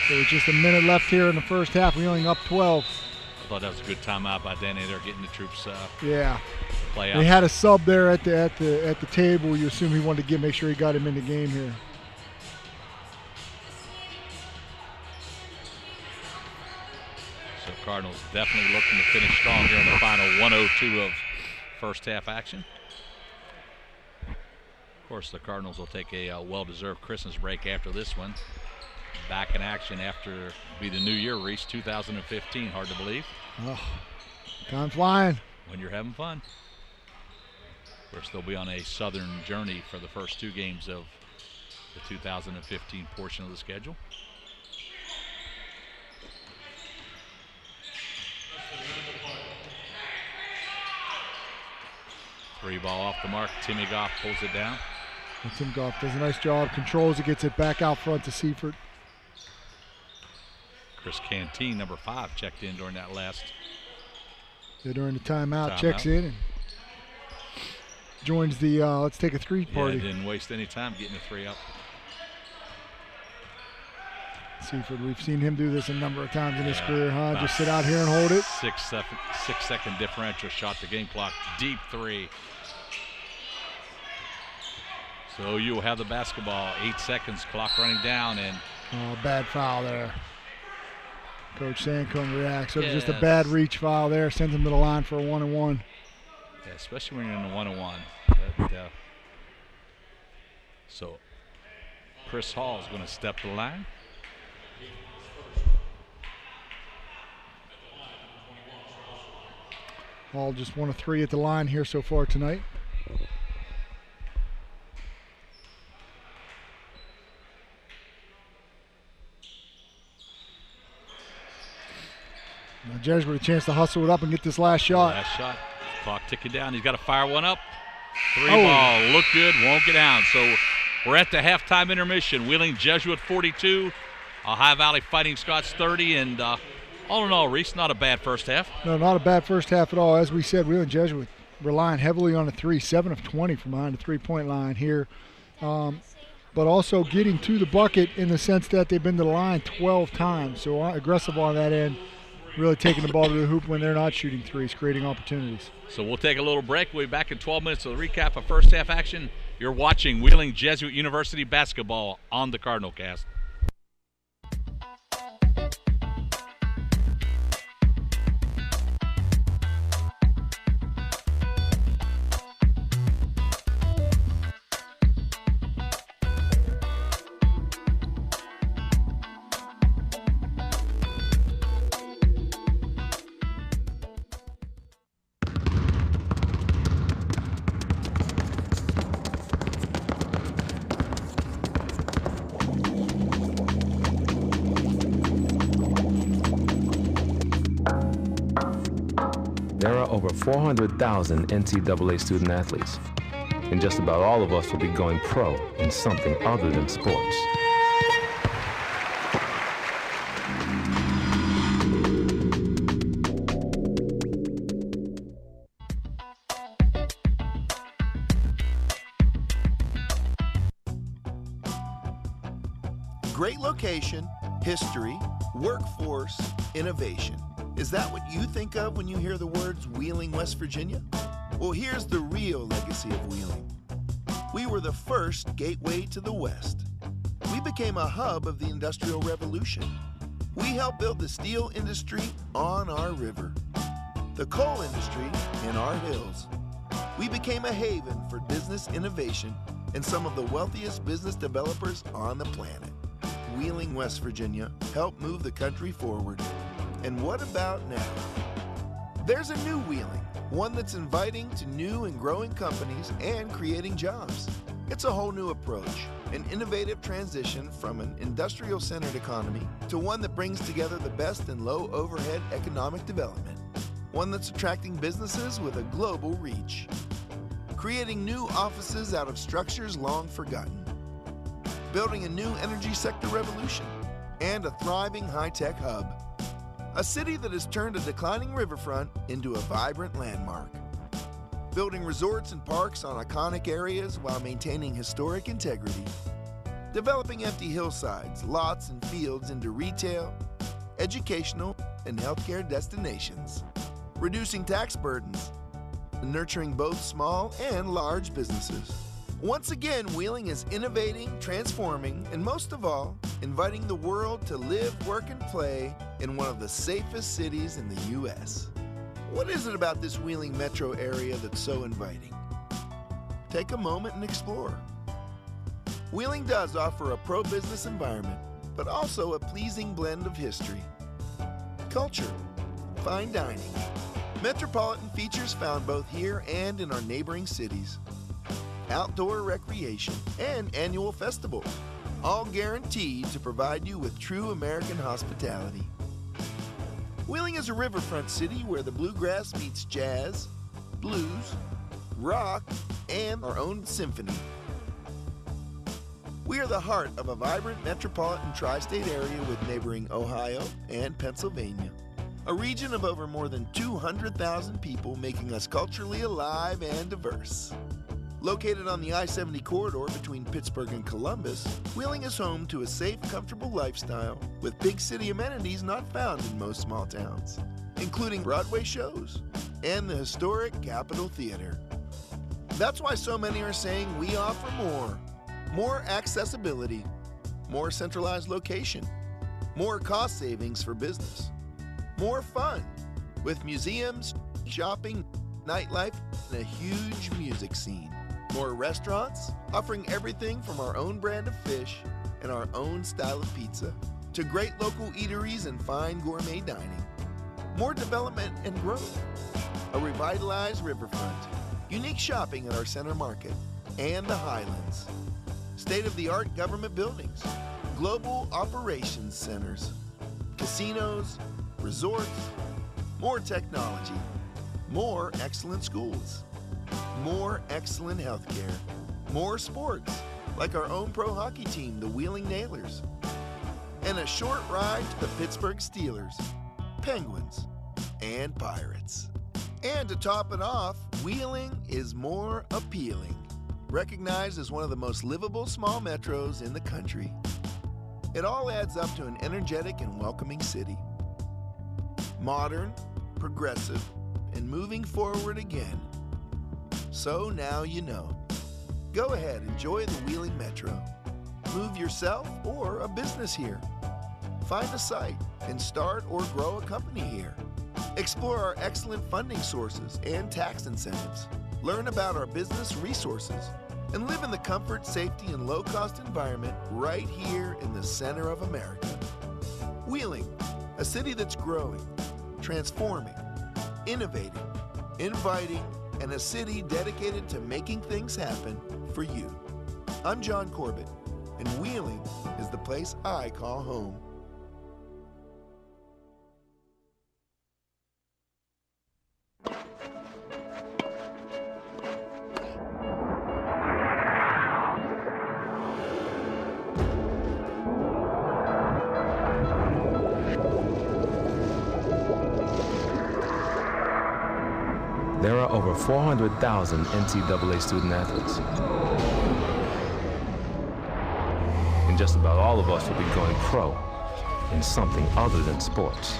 So with just a minute left here in the first half, Wheeling up 12. I thought that was a good timeout by Danny there, getting the troops Yeah. play out. They had a sub there at the table. You assume he wanted to make sure he got him in the game here. So Cardinals definitely looking to finish strong here in the final 102 of first half action. Of course, the Cardinals will take a well-deserved Christmas break after this one. Back in action after be the new year, Reese, 2015. Hard to believe. Oh, time flying. When you're having fun. Of course, they'll be on a southern journey for the first 2 games of the 2015 portion of the schedule. Three ball off the mark. Timmy Goff pulls it down. And Tim Goff does a nice job, controls it, gets it back out front to Seifert. Chris Canteen, number 5, checked in during that last. So during the timeout, checks in and joins the let's take a three party. Yeah, didn't waste any time getting a 3 up. Seaford, we've seen him do this a number of times in his career, huh? Just sit out here and hold it. 6-second differential, shot the game clock, deep 3. So you will have the basketball, 8 seconds, clock running down, and bad foul there. Coach Sancombe reacts. So just a bad reach foul there, sends him to the line for a 1-and-1. Yeah, especially when you're in the 1-on-1. So Chris Hall is going to step to the line. Hall just 1 of 3 at the line here so far tonight. Now Jesuit with a chance to hustle it up and get this last shot. Last shot. Clock ticking down. He's got to fire one up. 3 ball. Look good. Won't get down. So we're at the halftime intermission. Wheeling Jesuit 42. Ohio Valley Fighting Scots 30. And all in all, Reese, not a bad first half. No, not a bad first half at all. As we said, Wheeling Jesuit relying heavily on the 3, 7 of 20 from behind the three-point line here. But also getting to the bucket in the sense that they've been to the line 12 times. So aggressive on that end, really taking the ball to the hoop when they're not shooting threes, creating opportunities. So we'll take a little break. We'll be back in 12 minutes with a recap of first half action. You're watching Wheeling Jesuit University basketball on the Cardinal Cast. There are over 400,000 NCAA student athletes, and just about all of us will be going pro in something other than sports. Great location, history, workforce, innovation. Is that what you think of when you hear the words Wheeling, West Virginia? Well, here's the real legacy of Wheeling. We were the first gateway to the West. We became a hub of the Industrial Revolution. We helped build the steel industry on our river, the coal industry in our hills. We became a haven for business innovation and some of the wealthiest business developers on the planet. Wheeling, West Virginia helped move the country forward. And what about now? There's a new Wheeling, one that's inviting to new and growing companies and creating jobs. It's a whole new approach, an innovative transition from an industrial-centered economy to one that brings together the best in low-overhead economic development, one that's attracting businesses with a global reach, creating new offices out of structures long forgotten, building a new energy sector revolution, and a thriving high-tech hub. A city that has turned a declining riverfront into a vibrant landmark. Building resorts and parks on iconic areas while maintaining historic integrity. Developing empty hillsides, lots, and fields into retail, educational, and healthcare destinations. Reducing tax burdens. And nurturing both small and large businesses. Once again, Wheeling is innovating, transforming, and most of all, inviting the world to live, work, and play in one of the safest cities in the U.S. What is it about this Wheeling metro area that's so inviting? Take a moment and explore. Wheeling does offer a pro-business environment, but also a pleasing blend of history, culture, fine dining, metropolitan features found both here and in our neighboring cities, outdoor recreation, and annual festival, all guaranteed to provide you with true American hospitality. Wheeling is a riverfront city where the bluegrass meets jazz, blues, rock, and our own symphony. We are the heart of a vibrant metropolitan tri-state area with neighboring Ohio and Pennsylvania. A region of over more than 200,000 people, making us culturally alive and diverse. Located on the I-70 corridor between Pittsburgh and Columbus, Wheeling is home to a safe, comfortable lifestyle with big city amenities not found in most small towns, including Broadway shows and the historic Capitol Theater. That's why so many are saying we offer more. More accessibility, more centralized location, more cost savings for business, more fun with museums, shopping, nightlife, and a huge music scene. More restaurants, offering everything from our own brand of fish and our own style of pizza to great local eateries and fine gourmet dining. More development and growth, a revitalized riverfront, unique shopping at our center market, and the Highlands. State-of-the-art government buildings, global operations centers, casinos, resorts, more technology, more excellent schools, more excellent healthcare, more sports, like our own pro hockey team, the Wheeling Nailers, and a short ride to the Pittsburgh Steelers, Penguins, and Pirates. And to top it off, Wheeling is more appealing. Recognized as one of the most livable small metros in the country. It all adds up to an energetic and welcoming city. Modern, progressive, and moving forward again. So now you know. Go ahead, enjoy the Wheeling Metro. Move yourself or a business here. Find a site and start or grow a company here. Explore our excellent funding sources and tax incentives. Learn about our business resources and live in the comfort, safety, and low-cost environment right here in the center of America. Wheeling, a city that's growing, transforming, innovating, inviting, and a city dedicated to making things happen for you. I'm John Corbett, and Wheeling is the place I call home. There are over 400,000 NCAA student athletes. And just about all of us will be going pro in something other than sports.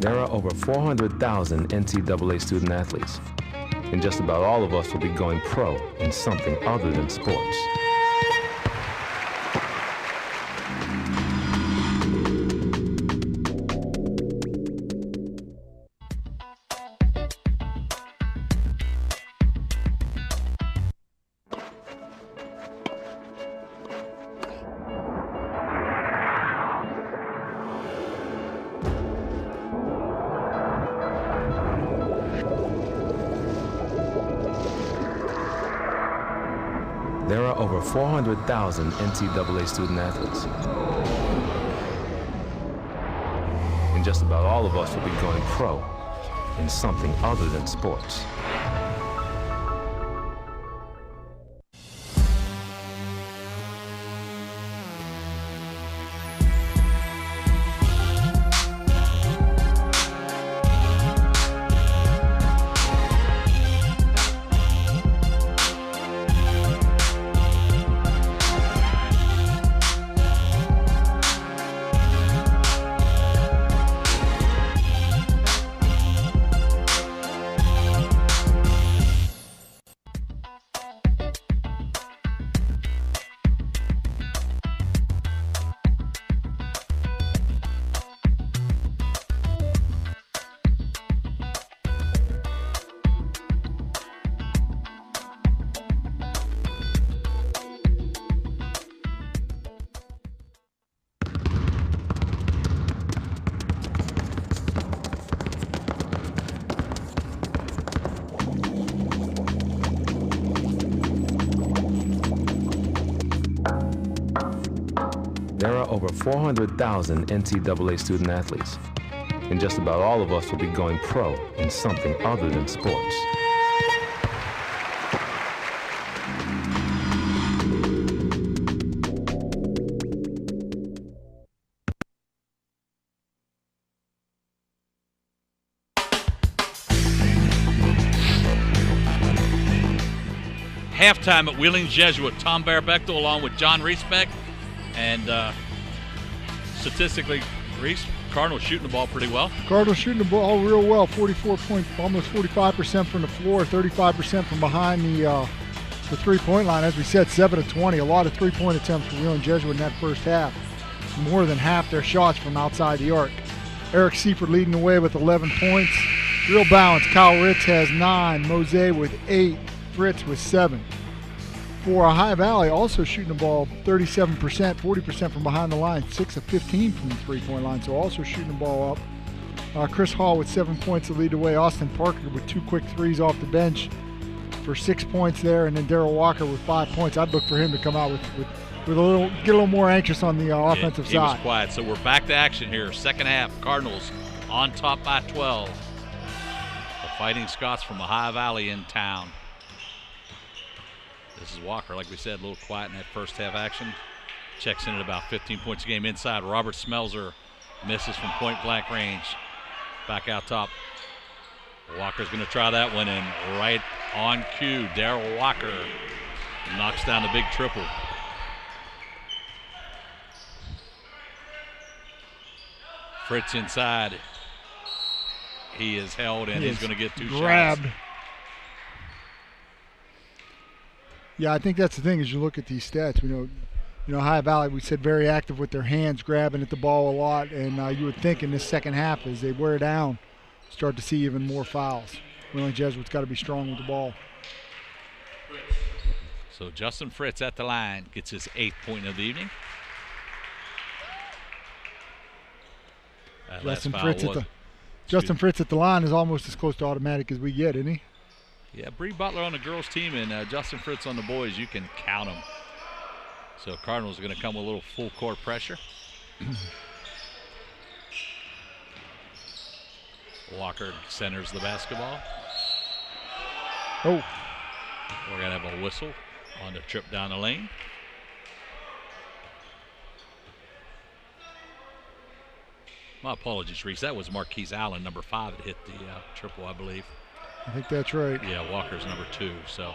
There are over 400,000 NCAA student athletes, and just about all of us will be going pro in something other than sports. There are over 400,000 NCAA student athletes. And just about all of us will be going pro in something other than sports. There are over 400,000 NCAA student athletes, and just about all of us will be going pro in something other than sports. Halftime at Wheeling Jesuit. Tom Bear-Bechtel along with John Reesbeck. And statistically, Reese, Cardinals shooting the ball pretty well. Cardinals shooting the ball real well. 44 point, almost 45% from the floor, 35% from behind the three-point line. As we said, 7 of 20. A lot of three-point attempts for Wheeling Jesuit in that first half. More than half their shots from outside the arc. Eric Seifert leading the way with 11 points. Real balance. Kyle Ritz has 9. Mose with 8. Fritz with 7. For High Valley, also shooting the ball 37%, 40% from behind the line, 6 of 15 from the three-point line, so also shooting the ball up. Chris Hall with 7 points to lead the way. Austin Parker with 2 quick threes off the bench for 6 points there, and then Darrell Walker with 5 points. I'd look for him to come out with a little more anxious on the offensive side. He was quiet, so we're back to action here. Second half, Cardinals on top by 12. The Fighting Scots from the High Valley in town. This is Walker, like we said, a little quiet in that first half action. Checks in at about 15 points a game inside. Robert Smelzer misses from point-blank range. Back out top. Walker's going to try that one in right on cue. Darrell Walker knocks down the big triple. Fritz inside. He is held, and he's going to get 2 grabbed. shots. Yeah, I think that's the thing as you look at these stats. You know, High Valley, we said very active with their hands, grabbing at the ball a lot, and you would think in this second half as they wear down, start to see even more fouls. Wheeling Jesuit's got to be strong with the ball. So Justin Fritz at the line gets his 8th point of the evening. Justin Fritz at the line is almost as close to automatic as we get, isn't he? Yeah, Bree Butler on the girls' team and Justin Fritz on the boys. You can count them. So Cardinals are going to come with a little full court pressure. Walker centers the basketball. Oh. We're going to have a whistle on the trip down the lane. My apologies, Reese. That was Marquise Allen, number 5, that hit the triple, I believe. I think that's right. Yeah, Walker's number 2. So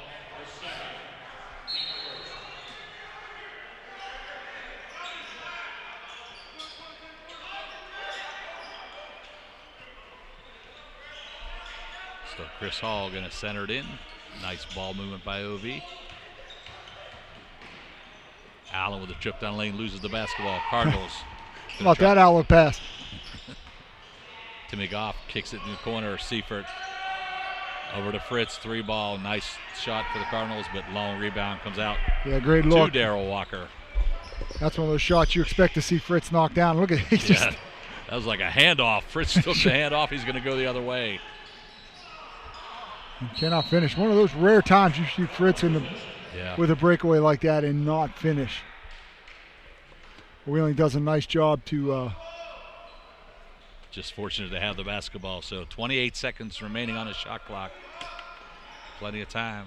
So Chris Hall going to center it in. Nice ball movement by OV. Allen with a trip down lane, loses the basketball. Cardinals. How about that outlet pass? Timmy Goff kicks it in the corner. Seifert over to Fritz, 3-ball. Nice shot for the Cardinals, but long rebound comes out. Yeah, great look. To Darrell Walker. That's one of those shots you expect to see Fritz knock down. Look at it. That was like a handoff. Fritz took the handoff. He's going to go the other way. He cannot finish. One of those rare times you see Fritz with a breakaway like that and not finish. Wheeling does a nice job to just fortunate to have the basketball. So 28 seconds remaining on the shot clock. Plenty of time.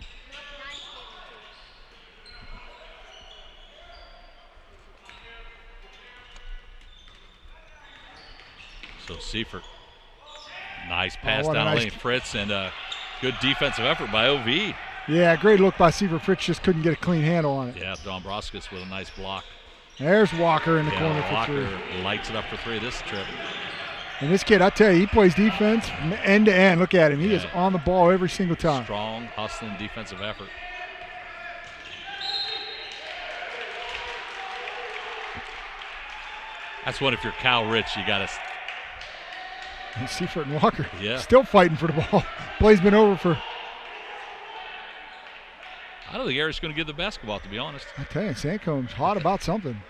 So Seifert, nice pass down lane. Fritz, and good defensive effort by OV. Yeah, great look by Seifert. Fritz just couldn't get a clean handle on it. Yeah, Dombrovskis with a nice block. There's Walker in the corner for Walker 3. Lights it up for 3 this trip. And this kid, I tell you, he plays defense from end to end. Look at him. He is on the ball every single time. Strong, hustling defensive effort. That's what if you're Cal Rich, you got to. Seifert and Walker still fighting for the ball. Play's been over for. I don't think Eric's going to give the basketball, to be honest. I tell you, Sancomb's hot about something.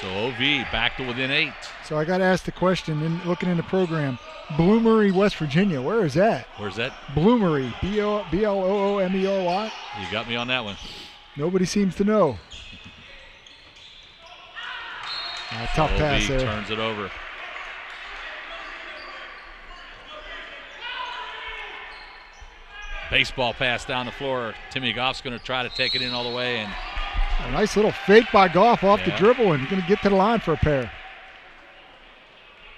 So OV back to within 8. So I got to ask the question, looking in the program, Bloomery, West Virginia, where is that? Where's that? Bloomery, B-L-O-O-M-E-R-Y. You got me on that one. Nobody seems to know. Tough pass there. Turns it over. Baseball pass down the floor. Timmy Goff's going to try to take it in all the way. And a nice little fake by Goff off the dribble, and going to get to the line for a pair.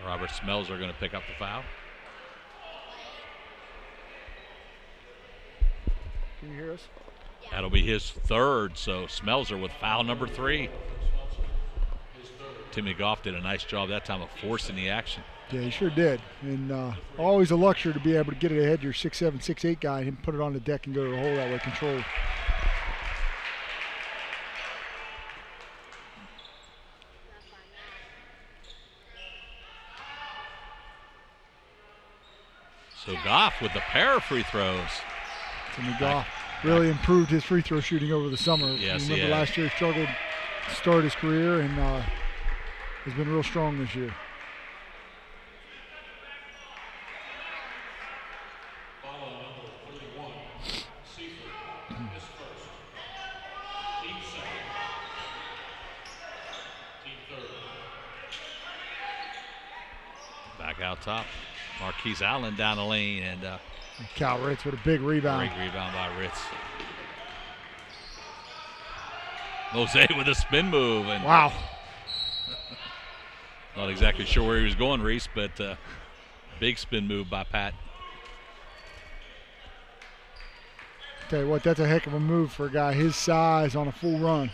Robert Smelzer going to pick up the foul. Can you hear us? That'll be his 3rd, so Smelzer with foul number 3. Timmy Goff did a nice job that time of forcing the action. Yeah, he sure did. And always a luxury to be able to get it ahead your 6'7", 6'8" guy and put it on the deck and go to the hole that way controlled. So Goff with the pair of free throws. Timmy Goff really improved his free throw shooting over the summer. Yes, remember last year he struggled to start his career and has been real strong this year. Back out top. Marquise Allen down the lane, and Cal Ritz with a big rebound. Great rebound by Ritz. Mose with a spin move. And wow. Not exactly sure where he was going, Reese, but big spin move by Pat. Tell you what, that's a heck of a move for a guy his size on a full run.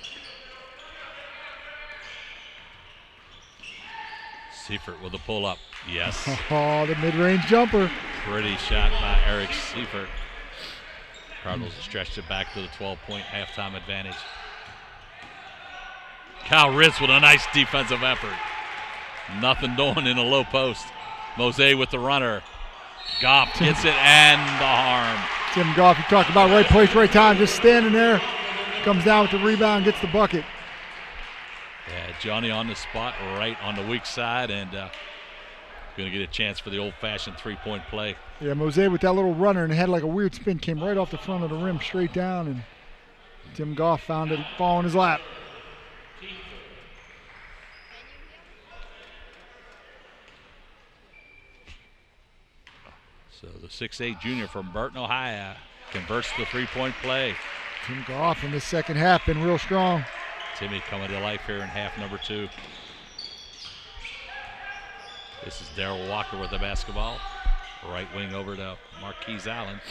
Seifert with a pull-up. Yes. Oh, the mid-range jumper. Pretty shot by Eric Seifert. Cardinals stretched it back to the 12-point halftime advantage. Kyle Ritz with a nice defensive effort. Nothing doing in the low post. Mose with the runner. Goff gets it and the harm. Tim Goff, you talked about right place, right time, just standing there. Comes down with the rebound, gets the bucket. Yeah, Johnny on the spot, right on the weak side, and going to get a chance for the old-fashioned three-point play. Yeah, Mose with that little runner, and it had like a weird spin, came right off the front of the rim, straight down, and Tim Goff found it fall in his lap. So the 6'8" junior from Burton, Ohio, converts the three-point play. Tim Goff in the second half been real strong. Timmy coming to life here in half number 2. This is Darrell Walker with the basketball. Right wing over to Marquise Allen.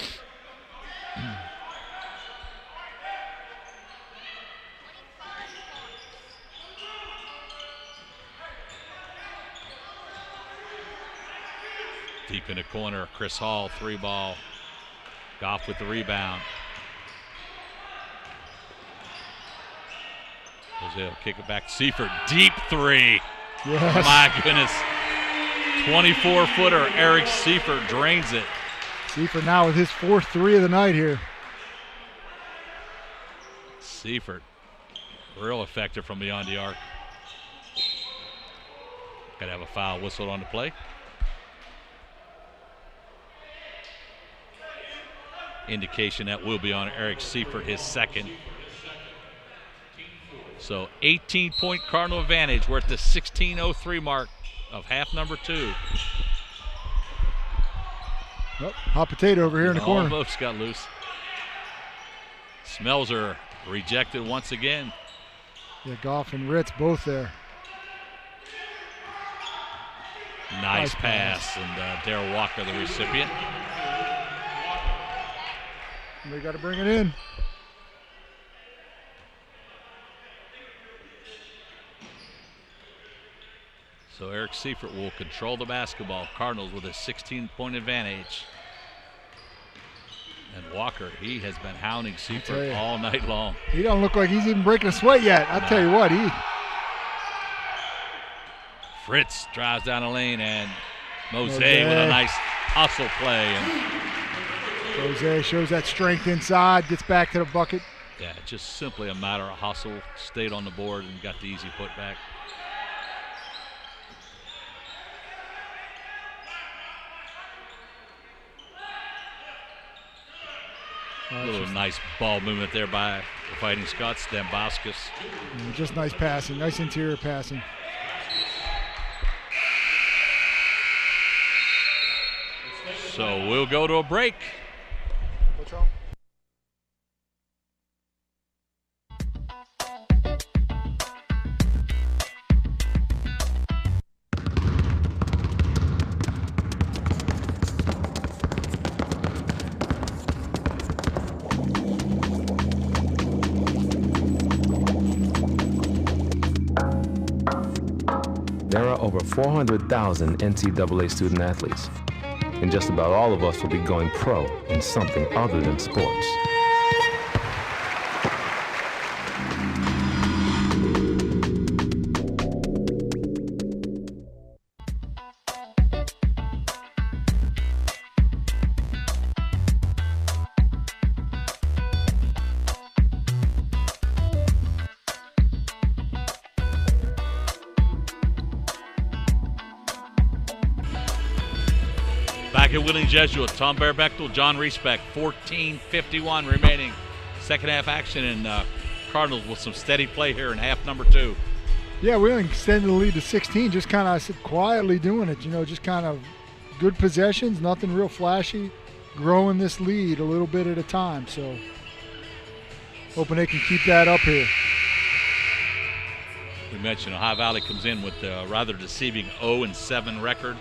Deep in the corner, Chris Hall, 3-ball. Goff with the rebound. Jose will kick it back to Seifert. Deep 3. Yes. My goodness. 24-footer, Eric Seifert drains it. Seifert now with his 4th 3 of the night here. Seifert, real effective from beyond the arc. Got to have a foul whistled on the play. Indication that will be on Eric Seifert, his 2nd. So 18-point Cardinal advantage. We're at the 16:03 mark of half number 2. Oh, hot potato over here in the corner. Almost got loose. Smelzer rejected once again. Yeah, Goff and Ritz both there. Nice pass, and Darryl Walker the recipient. They got to bring it in. So Eric Seifert will control the basketball. Cardinals with a 16-point advantage. And Walker, he has been hounding Seifert all night long. He don't look like he's even breaking a sweat yet. I'll tell you what, Fritz drives down the lane, and Mose with a nice hustle play. And Jose shows that strength inside, gets back to the bucket. yeah, just simply a matter of hustle. Stayed on the board and got the easy putback. A little nice ball movement there by the Fighting Scots, Dambauskas. Just nice passing, nice interior passing. So we'll go to a break. What's wrong? There are over 400,000 NCAA student athletes, and just about all of us will be going pro in something other than sports. Back at Wheeling Jesuit, Tom Bear-Bechtel, John Reesbeck, 14:51 remaining. Second half action, and Cardinals with some steady play here in half number 2. Yeah, Wheeling extended the lead to 16, just kind of quietly doing it, just kind of good possessions, nothing real flashy, growing this lead a little bit at a time. So hoping they can keep that up here. We mentioned Ohio Valley comes in with a rather deceiving 0-7 record.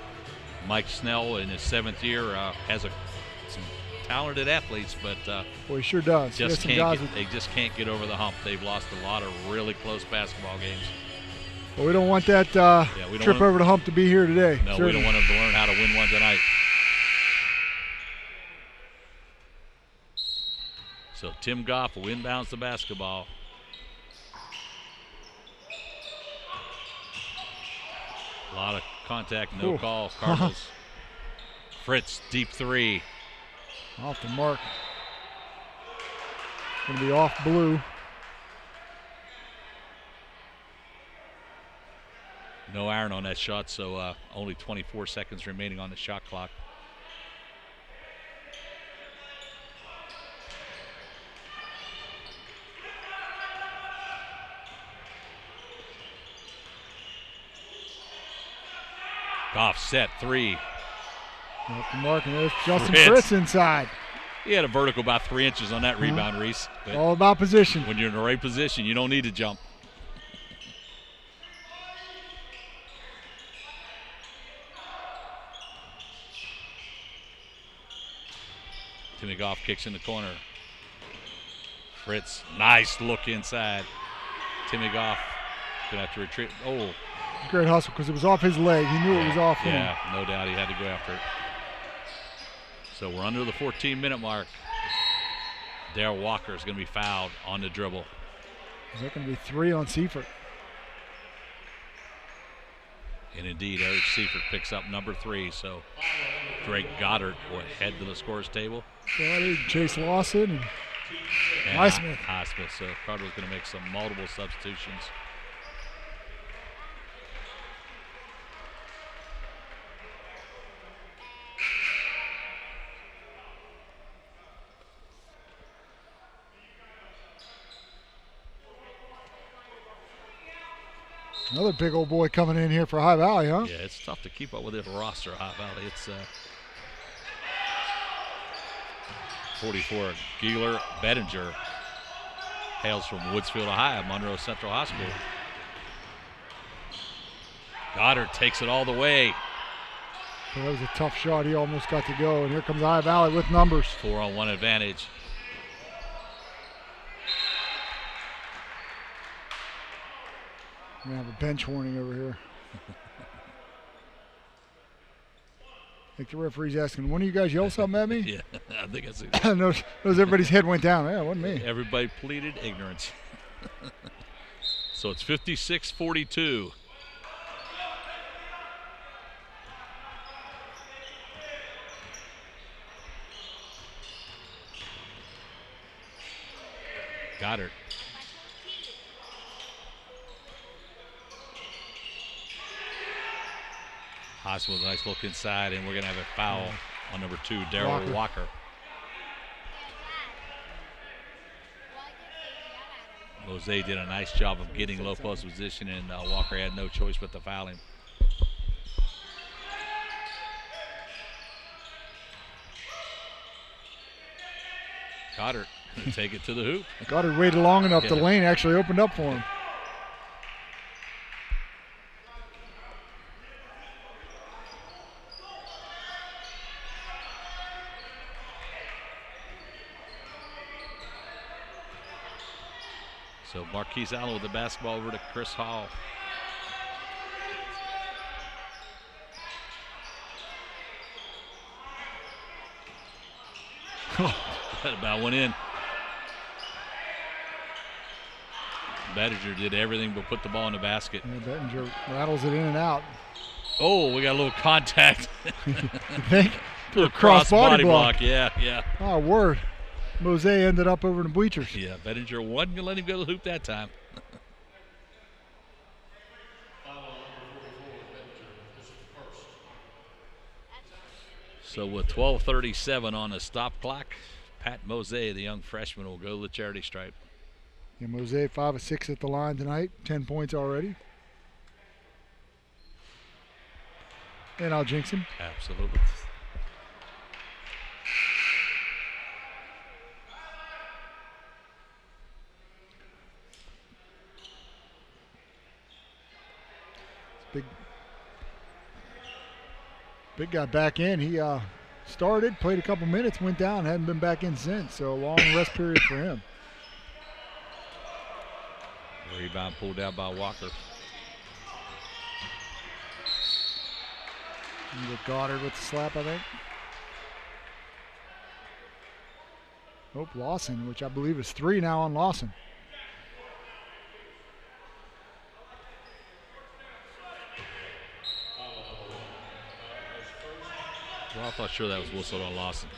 Mike Snell in his 7th year has some talented athletes, but well, he sure does. they just can't get over the hump. They've lost a lot of really close basketball games. Well, we don't want that trip over the hump to be here today. No, we don't want them to learn how to win one tonight. So Tim Goff will inbounds the basketball. A lot of contact, no call. Cardinals. Fritz, deep 3. Off the mark. Going to be off blue. No iron on that shot, so only 24 seconds remaining on the shot clock. Goff set 3. Off the mark, and there's Justin Fritz inside. He had a vertical about 3 inches on that rebound, Reese. All about position. When you're in the right position, you don't need to jump. Timmy Goff kicks in the corner. Fritz, nice look inside. Timmy Goff gonna have to retreat. Oh. Great hustle because it was off his leg. He knew it was off him. Yeah, no doubt he had to go after it. So we're under the 14-minute mark. Darryl Walker is going to be fouled on the dribble. Is that going to be 3 on Seifert? And indeed, Eric Seifert picks up number 3. So Drake Goddard will head to the scores table. Goddard, Chase Lawson, and Highsmith. Highsmith. So Carter's going to make some multiple substitutions. Another big old boy coming in here for High Valley, huh? Yeah, it's tough to keep up with this roster, High Valley. It's 44, Gieler Bettinger, hails from Woodsfield, Ohio, Monroe Central High School. Goddard takes it all the way. That was a tough shot. He almost got to go, and here comes High Valley with numbers. 4-on-1 advantage. We have a bench warning over here. I think the referee's asking, one of you guys yell something at me? Yeah, I think I see that. knows everybody's head went down. Yeah, it wasn't me. Everybody pleaded ignorance. So it's 56-42. Goddard. Haas with a nice look inside, and we're going to have a foul on number 2, Darryl Walker. Mose did a nice job of getting low post position, and Walker had no choice but to foul him. Goddard take it to the hoop. Goddard waited long enough. The lane actually opened up for him. So Marquise Allen with the basketball over to Chris Hall. That about went in. Bettinger did everything but put the ball in the basket. Yeah, Bettinger rattles it in and out. Oh, we got a little contact. You think? To a cross body block. Yeah. Oh, word. Mose ended up over in the bleachers. Yeah, Bettinger wasn't going to let him go to the hoop that time. So with 12:37 on the stop clock, Pat Mose, the young freshman, will go to the charity stripe. Yeah, Mose 5 of 6 at the line tonight, 10 points already. And I'll jinx him. Absolutely. Big guy back in. He started, played a couple minutes, went down, hadn't been back in since. So a long rest period for him. Rebound pulled out by Walker. Goddard with the slap, I think. Oh, Lawson, which I believe is 3 now on Lawson. Well, I thought sure that was whistled on Lawson.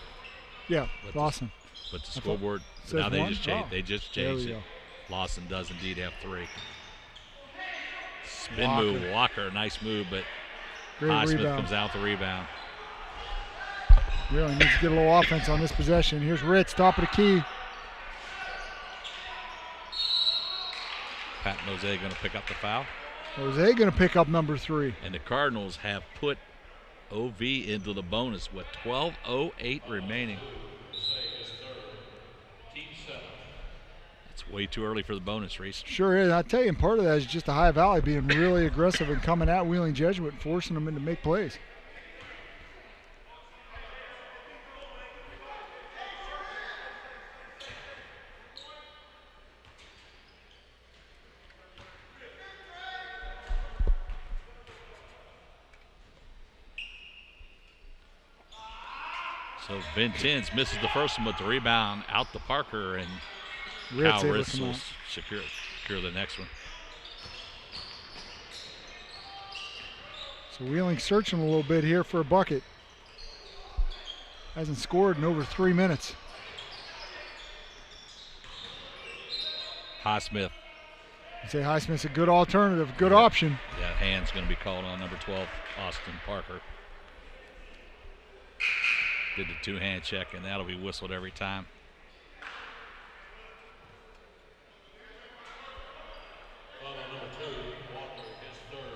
Yeah, Lawson. But the scoreboard, now they just changed. They just changed it. Go. Lawson does indeed have 3. Spin move, Walker, nice move, but Highsmith comes out the rebound. Really needs to get a little offense on this possession. Here's Ritz, top of the key. Pat Mose going to pick up the foul. Mose going to pick up number 3. And the Cardinals have put OV into the bonus with 12:08 remaining. It's way too early for the bonus, Reese. Sure is. I tell you, and part of that is just the High Valley being really aggressive and coming at Wheeling Jesuit, forcing them into make plays. So Vincennes misses the first one, but the rebound out to Parker, and Kyle Ritz will secure the next one. So Wheeling searching a little bit here for a bucket. Hasn't scored in over 3 minutes. Highsmith. You say Highsmith's a good alternative, good option. That hand's going to be called on number 12, Austin Parker. Did the two-hand check, and that'll be whistled every time.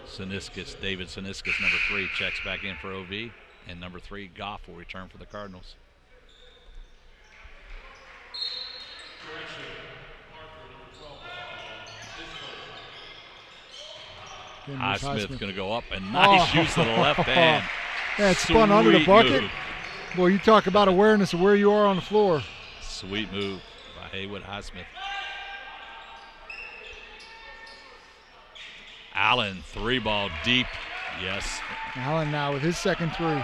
Siniskus, David Siniskus, number 3, checks back in for OV, and number 3, Goff, will return for the Cardinals. Highsmith's going to go up, and nice use of the left hand. Yeah, it spun under the bucket. Move. Boy, you talk about awareness of where you are on the floor. Sweet move by Haywood Highsmith. Allen, 3-ball deep. Yes. Allen now with his second three.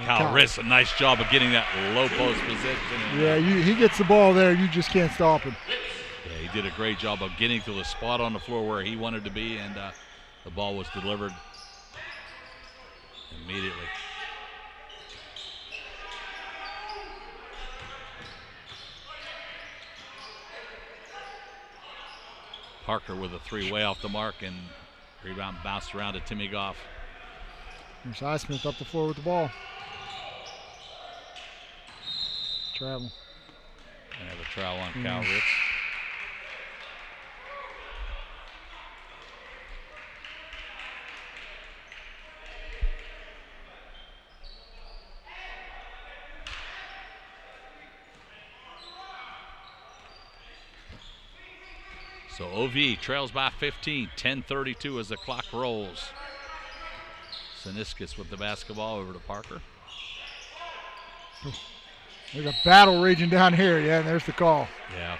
Kyle Ritz, a nice job of getting that low post position. Yeah, he gets the ball there. You just can't stop him. Yeah, he did a great job of getting to the spot on the floor where he wanted to be, and the ball was delivered immediately. Parker with a 3 way off the mark, and rebound bounced around to Timmy Goff. Here's Highsmith up the floor with the ball. Travel. And have a travel on Kyle Ritz. So OV trails by 15, 10:32 as the clock rolls. Siniskus with the basketball over to Parker. There's a battle raging down here. Yeah, and there's the call. Yeah.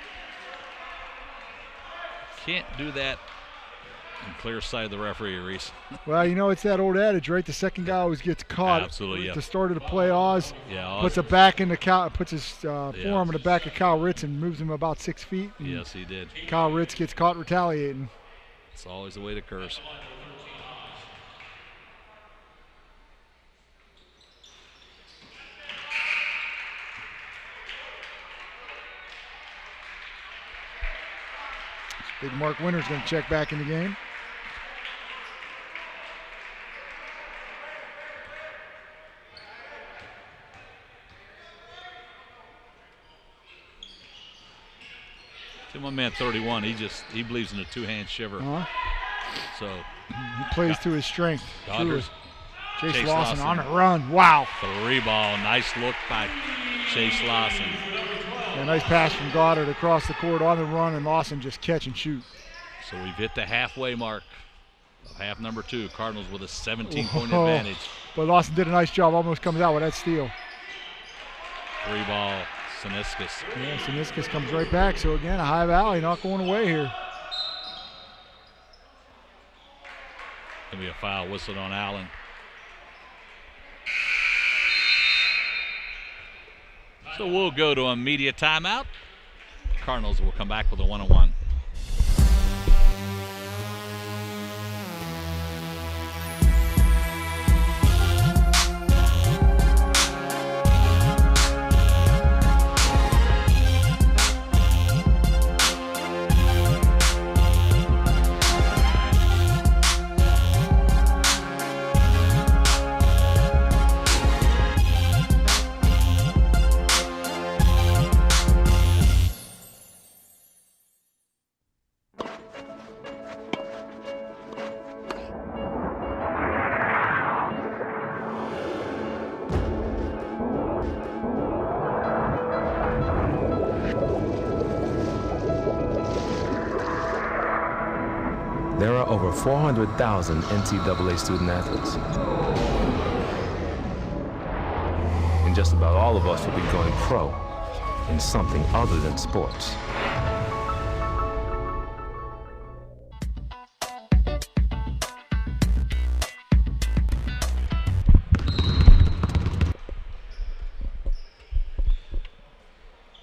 Can't do that in clear sight of the referee, Reese. Well, you know, it's that old adage, right? The second guy always gets caught. Absolutely, At yeah. the start of the play, Oz Oz puts his forearm in the back of Kyle Ritz and moves him about 6 feet. Yes, he did. Kyle Ritz gets caught retaliating. It's always the way it occurs. Big Mark Winter's going to check back in the game. To my man 31, he believes in a two-hand shiver. So he plays to his strength. Chase Lawson on a run. Wow. 3-ball. Nice look by Chase Lawson. Yeah, nice pass from Goddard across the court on the run, and Lawson just catch and shoot. So we've hit the halfway mark of half number 2. Cardinals with a 17-point advantage. But Lawson did a nice job. Almost comes out with that steal. 3-ball, Siniskus. Yeah, Siniskus comes right back. So again, a high valley not going away here. Gonna be a foul whistled on Allen. So we'll go to a media timeout. Cardinals will come back with a 1-on-1. There are over 400,000 NCAA student athletes. In just about all of us will be going pro in something other than sports.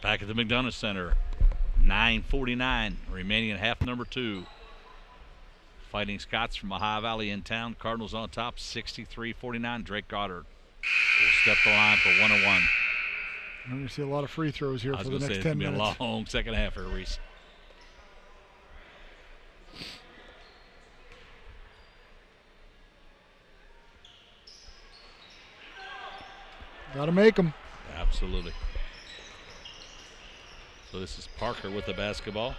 Back at the McDonough Center, 9:49 remaining in half number 2. Fighting Scots from Ohio Valley in town. Cardinals on top, 63-49. Drake Goddard will step the line for 1-1. I'm going to see a lot of free throws here for the next 10 minutes. It's going to be a long second half here, Reese. Got to make them. Absolutely. So this is Parker with the basketball.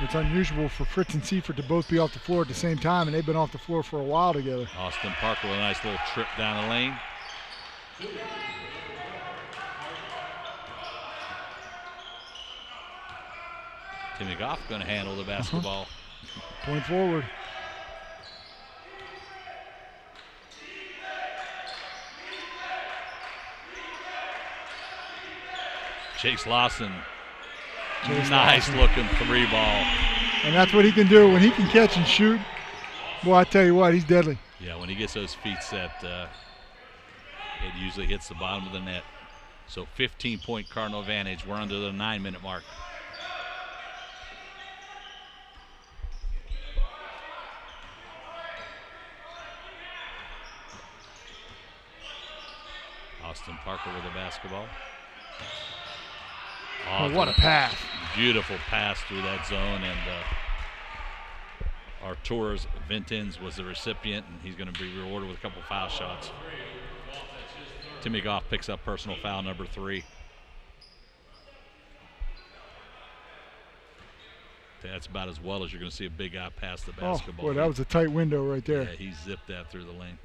It's unusual for Fritz and Seifert to both be off the floor at the same time, and they've been off the floor for a while together. Austin Parker with a nice little trip down the lane. Timmy Goff going to handle the basketball. Point forward. Chase Lawson. Nice looking 3 ball. And that's what he can do when he can catch and shoot. Boy, I tell you what, he's deadly. Yeah, when he gets those feet set, it usually hits the bottom of the net. So 15-point Cardinal advantage. We're under the 9-minute mark. Austin Parker with the basketball. Oh, what a pass. Beautiful pass through that zone, and Arturas Vintens was the recipient, and he's going to be rewarded with a couple foul shots. Timmy Goff picks up personal foul number 3. That's about as well as you're going to see a big guy pass the basketball. Oh, boy, that was a tight window right there. Yeah, he zipped that through the lane.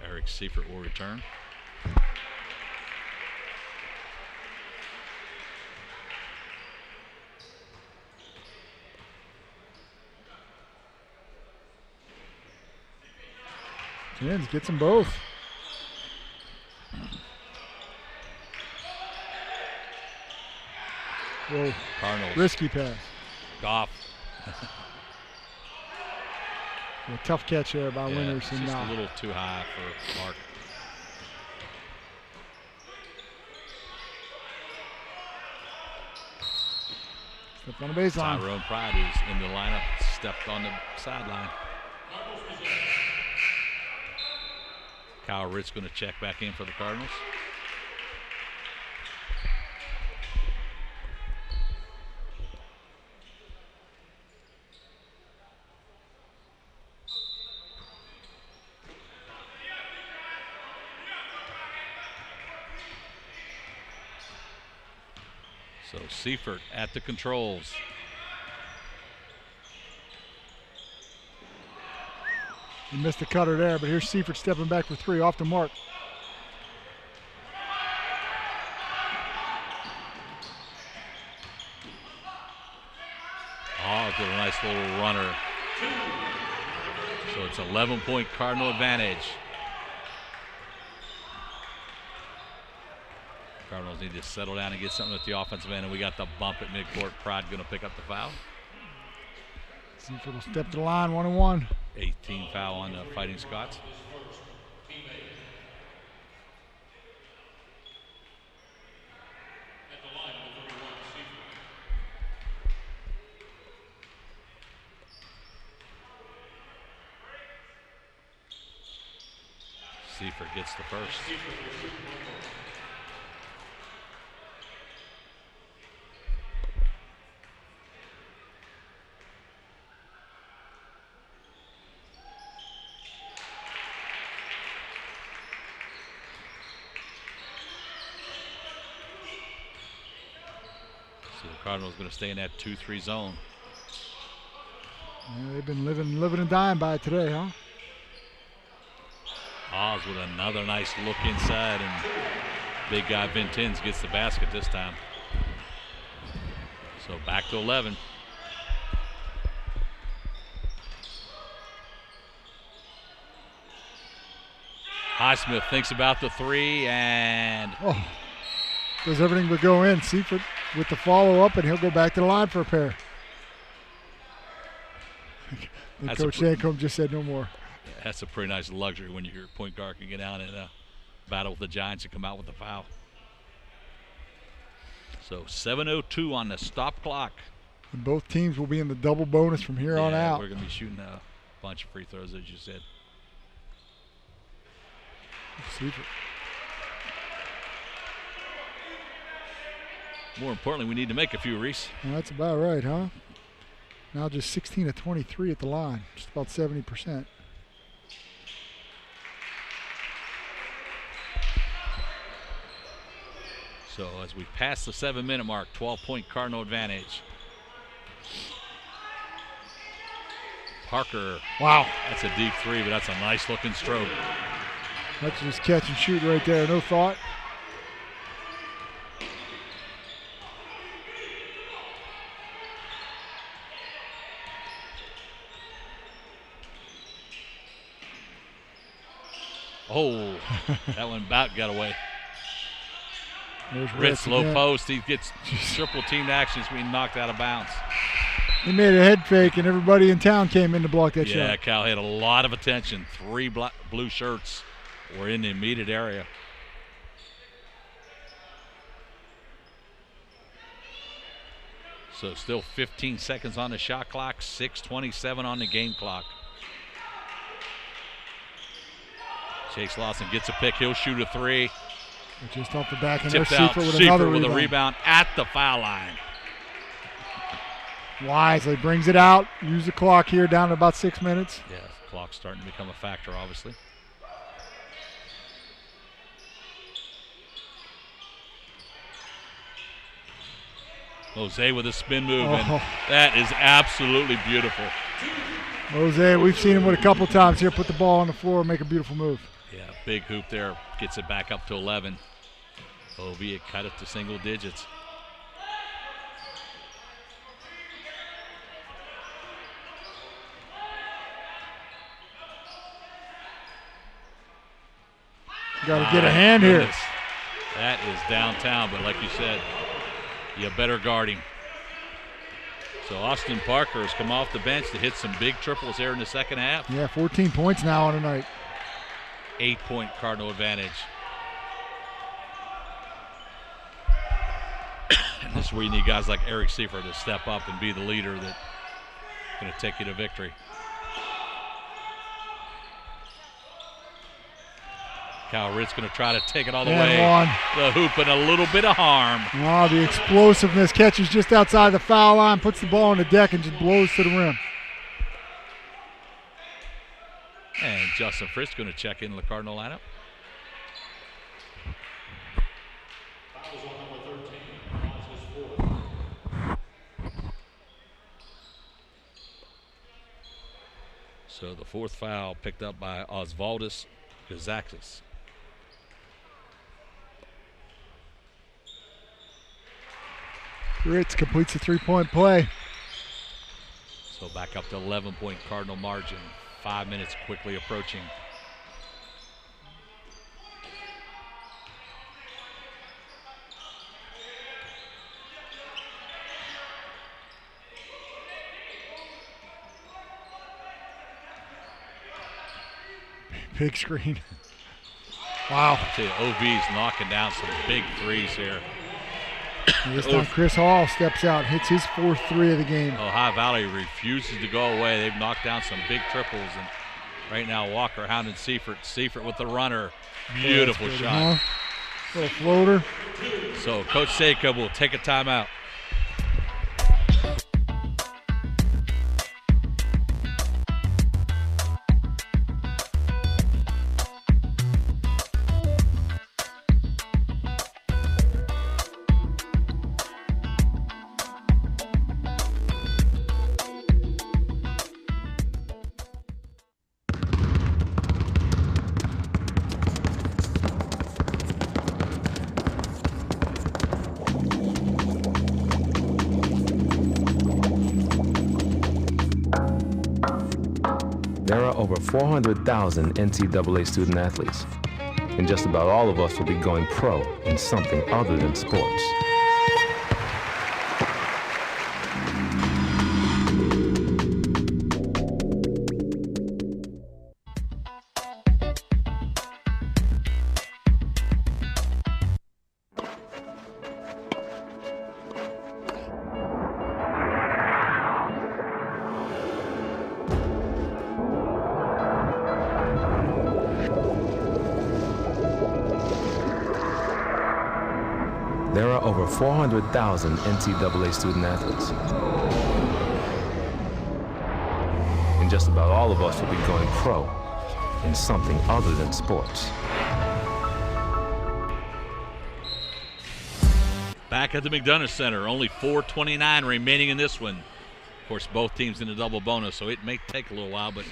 Eric Seifert will return. Jens gets them both. Whoa. Cardinals. Risky pass. Goff. A tough catch there by Winters. It's just a little too high for Mark. Stepped on the baseline. Tyrone Pride, who's in the lineup, stepped on the sideline. Kyle Ritz going to check back in for the Cardinals. So Seifert at the controls. He missed the cutter there, but here's Seifert stepping back for 3 off the mark. Oh, did a nice little runner. So it's 11-point Cardinal advantage. Cardinals need to settle down and get something at the offensive end, and we got the bump at midcourt. Pride going to pick up the foul. Seifert will step to the line, 1-1. 18 foul on the Fighting Scots. Seifert gets the first. So the Cardinals going to stay in that 2-3 zone. Yeah, they've been living and dying by it today, huh? Oz with another nice look inside, and big guy Vintins gets the basket this time. So back to 11. Highsmith thinks about the three and does everything but go in. Seifert with the follow-up, and he'll go back to the line for a pair. And Coach Sancombe just said no more. Yeah, that's a pretty nice luxury when your point guard can get down in a battle with the Giants and come out with the foul. So 7:02 on the stop clock. And both teams will be in the double bonus from here on out. We're going to be shooting a bunch of free throws, as you said. Seifert. More importantly, we need to make a few, Reese. Well, that's about right, huh? Now just 16 of 23 at the line, just about 70%. So as we pass the 7-minute mark, 12-point Cardinal advantage. Parker. Wow. That's a deep three, but that's a nice looking stroke. That's just catch and shoot right there, no thought. Oh, that one about got away. There's Ritz low again. post. He gets triple teamed actions being knocked out of bounds. He made a head fake, and everybody in town came in to block that shot. Yeah, Cal had a lot of attention. 3 blue shirts were in the immediate area. So still 15 seconds on the shot clock, 6:27 on the game clock. Chase Lawson gets a pick. He'll shoot a three. Just off the back, and Tipped there's out. Seifert with Seifert another with rebound. a rebound at the foul line. Wisely brings it out. Use the clock here down to about 6 minutes. Yeah, the clock's starting to become a factor, obviously. Jose with a spin move, and that is absolutely beautiful. Jose, we've seen him with a couple times here. Put the ball on the floor and make a beautiful move. Yeah, big hoop there. Gets it back up to 11. Ovia cut it to single digits. Got to get a hand here. That is downtown, but like you said, you better guard him. So Austin Parker has come off the bench to hit some big triples there in the second half. Yeah, 14 points now on the night. 8-point Cardinal advantage. And this is where you need guys like Eric Seifert to step up and be the leader that's going to take you to victory. Cal Ritz going to try to take it all the way. The hoop and a little bit of harm. Oh, the explosiveness. Catches just outside the foul line, puts the ball on the deck, and just blows to the rim. And Justin Fritz going to check in the Cardinal lineup. So the fourth foul picked up by Osvaldis Gazakis. Ritz completes the three-point play. So back up to 11-point Cardinal margin. 5 minutes quickly approaching. Big screen. Wow. I tell you, OV's knocking down some big threes here. And this time Chris Hall steps out, hits his fourth three of the game. Ohio Valley refuses to go away. They've knocked down some big triples, and right now Walker hounding Seifert. Seifert with the runner. Beautiful shot. Little floater. So Coach Seika will take a timeout. There are over 400,000 NCAA student athletes, and just about all of us will be going pro in something other than sports. There are over 400,000 NCAA student athletes. And just about all of us will be going pro in something other than sports. Back at the McDonough Center, only 4:29 remaining in this one. Of course, both teams in a double bonus, so it may take a little while, but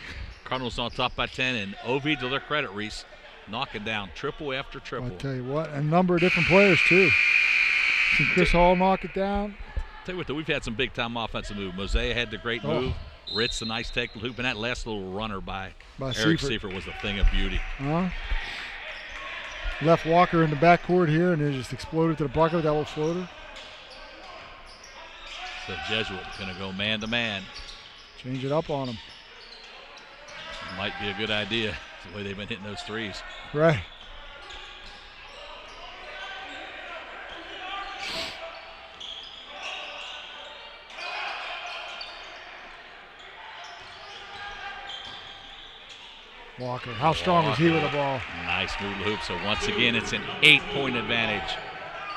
Cardinals on top by 10, and OV, to their credit, Reese, knocking down triple after triple. I'll tell you what, a number of different players, too. See Chris Hall knock it down. Tell you what, though, we've had some big-time offensive move. Mosea had the great move. Ritz, the nice take loop, and that last little runner by Eric Seifert was a thing of beauty. Left Walker in the backcourt here, and it just exploded to the bucket with that little floater. So Jesuit going to go man-to-man. Change it up on him. Might be a good idea, the way they've been hitting those threes. Right. Walker, how strong was he with the ball? Nice move to hoop. So once again, it's an 8-point advantage.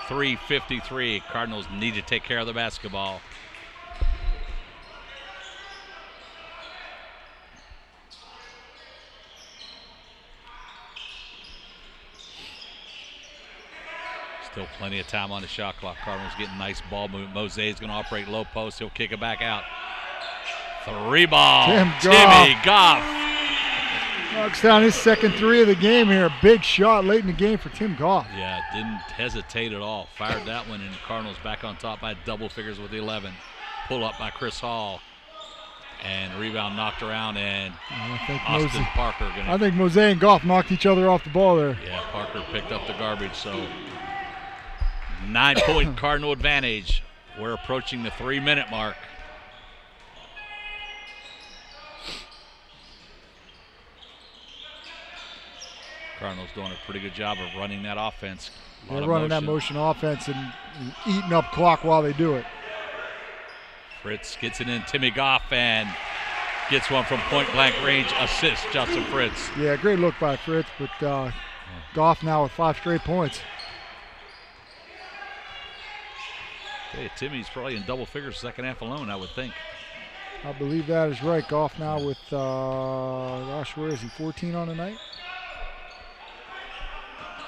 3:53. Cardinals need to take care of the basketball. Still plenty of time on the shot clock. Cardinals getting nice ball movement. Mose's going to operate low post. He'll kick it back out. 3 ball. Timmy Goff. Knocks down his second 3 of the game here. A big shot late in the game for Tim Goff. Yeah, didn't hesitate at all. Fired that one, and Cardinals back on top by double figures with 11. Pull up by Chris Hall. And rebound knocked around, and Austin Parker. I think Mose and Goff knocked each other off the ball there. Yeah, Parker picked up the garbage. So 9-point Cardinal advantage. We're approaching the 3-minute mark. Cardinals doing a pretty good job of running that offense. They're running that motion offense and eating up clock while they do it. Fritz gets it in. Timmy Goff and gets one from point-blank range. Assist, Justin Fritz. Yeah, great look by Fritz, but Goff now with 5 straight points. Hey, Timmy's probably in double figures second half alone, I would think. I believe that is right. Goff now with, where is he, 14 on the night?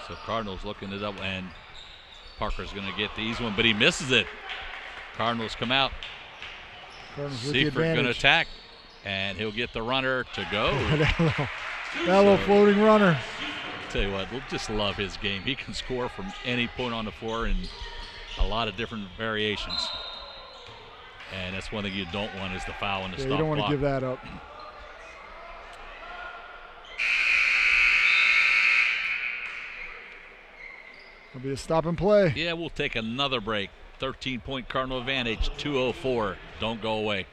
So Cardinals looking to double, and Parker's going to get the easy one, but he misses it. Cardinals come out. Seifert going to attack, and he'll get the runner to go. that little floating runner. Tell you what, we'll just love his game. He can score from any point on the floor in a lot of different variations. And that's one thing you don't want is the foul in the stop You don't want block. to give that up. It'll be a stop and play. Yeah, we'll take another break. 13-point Cardinal advantage, 2:04. Don't go away.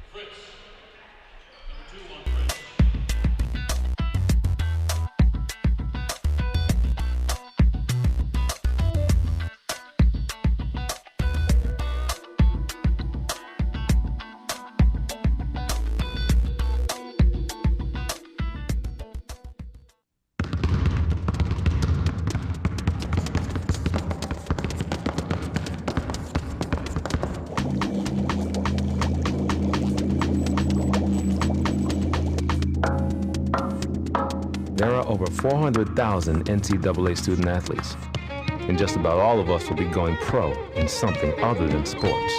There are over 400,000 NCAA student athletes, and just about all of us will be going pro in something other than sports.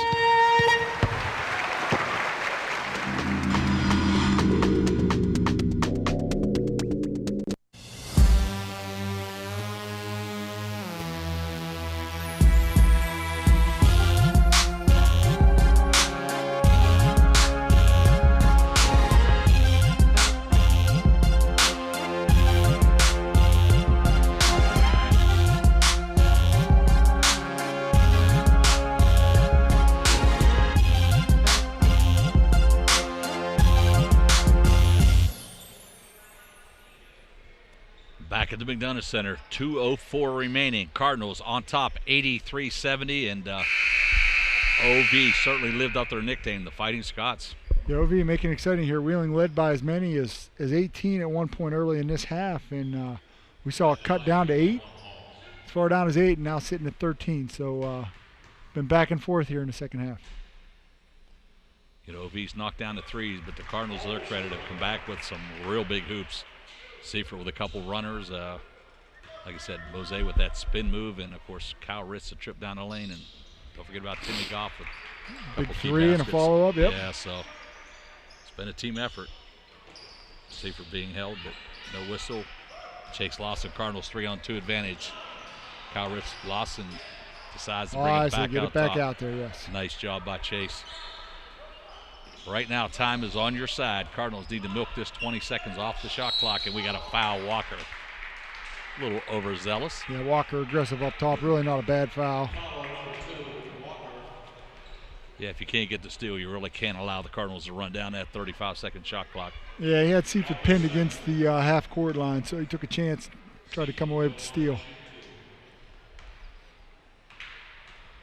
Back at the McDonough Center, 2:04 remaining. Cardinals on top, 83-70, and OV certainly lived up their nickname, the Fighting Scots. The OV making it exciting here. Wheeling led by as many as 18 at one point early in this half, and we saw it cut down to 8, as far down as 8, and now sitting at 13. So been back and forth here in the second half. You know, OV's knocked down the threes, but the Cardinals, to their credit, have come back with some real big hoops. Seifert with a couple runners. Like I said, Mose with that spin move, and, of course, Kyle Ritz a trip down the lane. And don't forget about Timmy Goff with a Big couple key three and a baskets. follow-up, yep. Yeah, so it's been a team effort. Seifert being held, but no whistle. Chase Lawson, Cardinals 3-on-2 advantage. Kyle Ritz, Lawson decides to bring it back out there, yes. Nice job by Chase. Right now, time is on your side. Cardinals need to milk this 20 seconds off the shot clock, and we got a foul. Walker. A little overzealous. Yeah, Walker aggressive up top. Really not a bad foul. Yeah, if you can't get the steal, you really can't allow the Cardinals to run down that 35-second shot clock. Yeah, he had Seifert pinned against the half-court line, so he took a chance, tried to come away with the steal.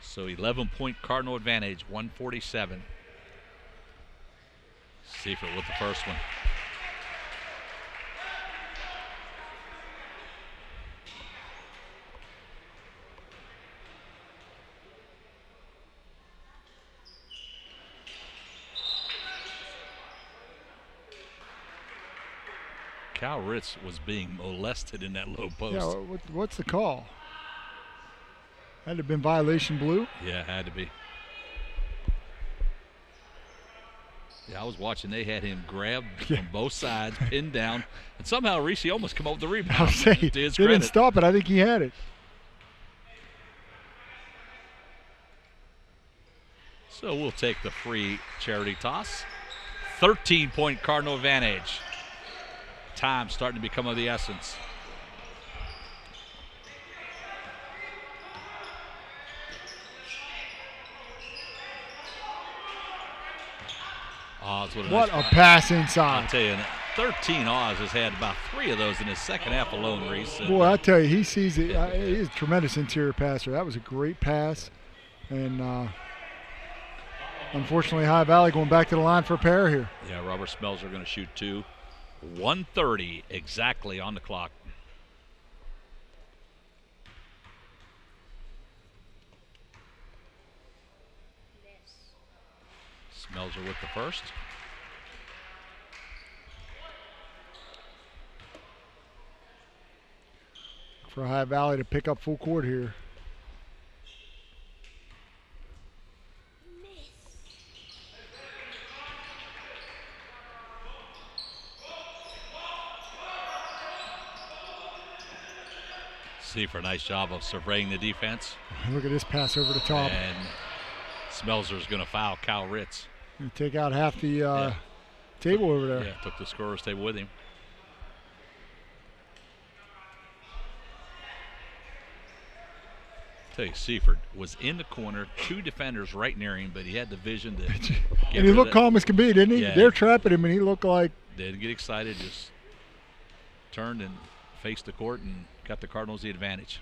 So 11-point Cardinal advantage, 147. Seifert with the first one. Kyle Ritz was being molested in that low post. Yeah, what's the call? Had to have been violation blue? Yeah, had to be. Yeah, I was watching. They had him grabbed from both sides, pinned down, and somehow Reese almost come up with the rebound. I'll say, To his they didn't credit. stop it. I think he had it. So we'll take the free charity toss. 13-point Cardinal advantage. Time starting to become of the essence. Oz with a What nice a pass inside. I'll tell you, 13 Oz has had about 3 of those in his second half alone, Reese. Boy, I tell you, he sees it. He's a tremendous interior passer. That was a great pass. And unfortunately, High Valley going back to the line for a pair here. Yeah, Robert Smells are going to shoot 2. 1:30 exactly on the clock. Smelzer with the first. For High Valley to pick up full court here. Seifert, nice job of surveying the defense. Look at this pass over the top. And Smelzer's going to foul Kyle Ritz. Gonna take out half the table over there. Yeah, took the scorer's table with him. Tell you, Seifert was in the corner, 2 defenders right near him, but he had the vision to get And he looked calm as can be, didn't he? Yeah. They're trapping him, and he looked like. Didn't get excited, just turned and faced the court and got the Cardinals the advantage.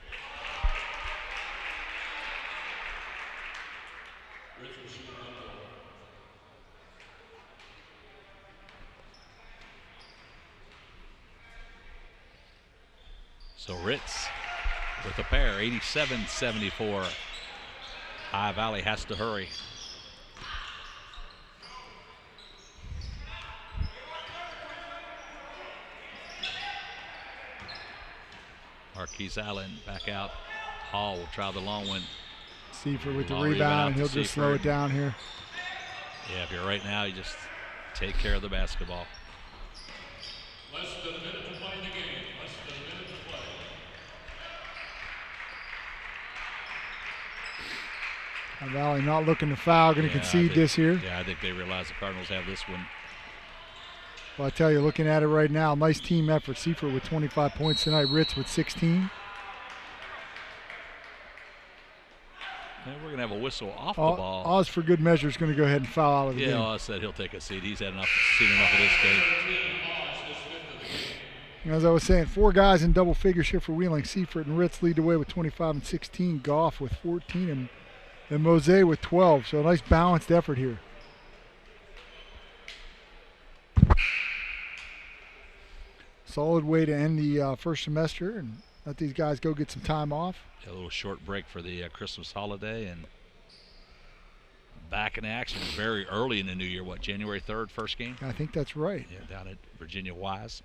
So Ritz with a pair, 87-74. High Valley has to hurry. Marquise Allen back out. Hall will try the long one. Seifert with the Long rebound. He'll out to just slow Seifert. it down here. Yeah, if you're right now, you just take care of the basketball. Less than a minute to play in the game. Less than a minute to play. High Valley not looking to foul, going to Yeah, concede this here. Yeah, I think they realize the Cardinals have this one. Well, I tell you, looking at it right now, nice team effort. Seifert with 25 points tonight. Ritz with 16. And we're going to have a whistle off the ball. Oz, for good measure, is going to go ahead and foul out of the game. Yeah, Oz said he'll take a seat. He's had seen enough of this game. As I was saying, 4 guys in double figures here for Wheeling. Seifert and Ritz lead the way with 25 and 16. Goff with 14 and Mose with 12. So a nice balanced effort here. Solid way to end the first semester and let these guys go get some time off. A little short break for the Christmas holiday and back in action very early in the new year. What, January 3rd, first game? I think that's right. Yeah, down at Virginia Wise.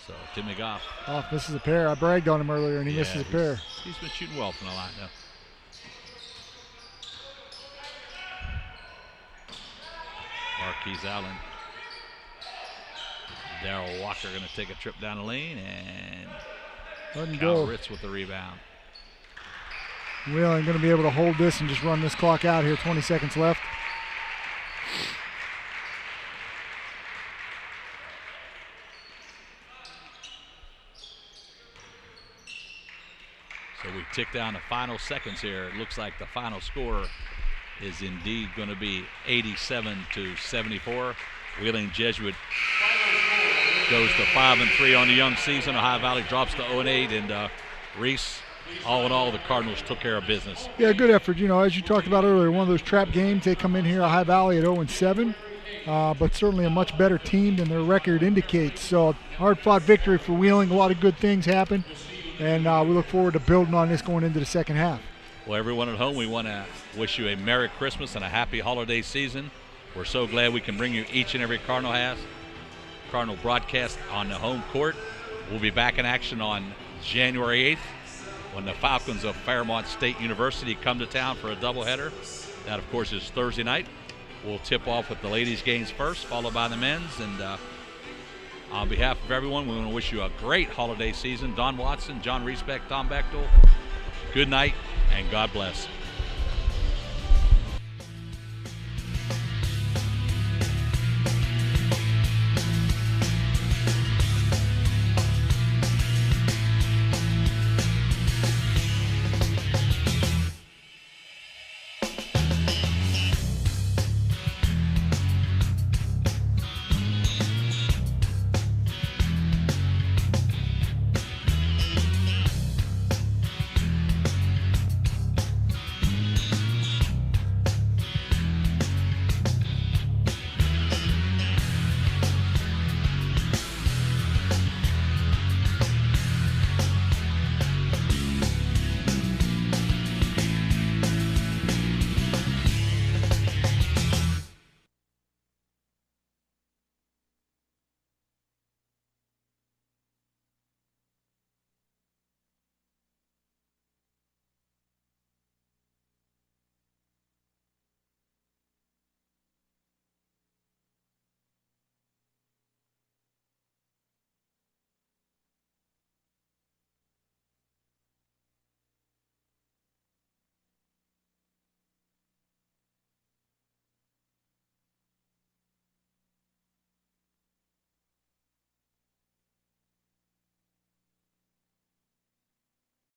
So Timmy Goff. Goff misses a pair. I bragged on him earlier, and he misses a pair. He's been shooting well from the line now. Marquise Allen. Darrell Walker going to take a trip down the lane, and Kyle Ritz with the rebound. Wheeling going to be able to hold this and just run this clock out here. 20 seconds left. So we tick down the final seconds here. It looks like the final score is indeed going to be 87-74. Wheeling Jesuit goes to 5-3 on the young season. Ohio Valley drops to 0-8, and Reese, all in all, the Cardinals took care of business. Yeah, good effort. You know, as you talked about earlier, one of those trap games. They come in here, Ohio Valley, at 0-7, but certainly a much better team than their record indicates. So hard-fought victory for Wheeling. A lot of good things happen, and we look forward to building on this going into the second half. Well, everyone at home, we want to wish you a Merry Christmas and a happy holiday season. We're so glad we can bring you each and every Cardinal broadcast on the home court. We'll be back in action on January 8th when the Falcons of Fairmont State University come to town for a doubleheader. That, of course, is Thursday night. We'll tip off with the ladies' games first, followed by the men's. And on behalf of everyone, we want to wish you a great holiday season. Don Watson, John Riesbeck, Tom Bechtel, good night, and God bless.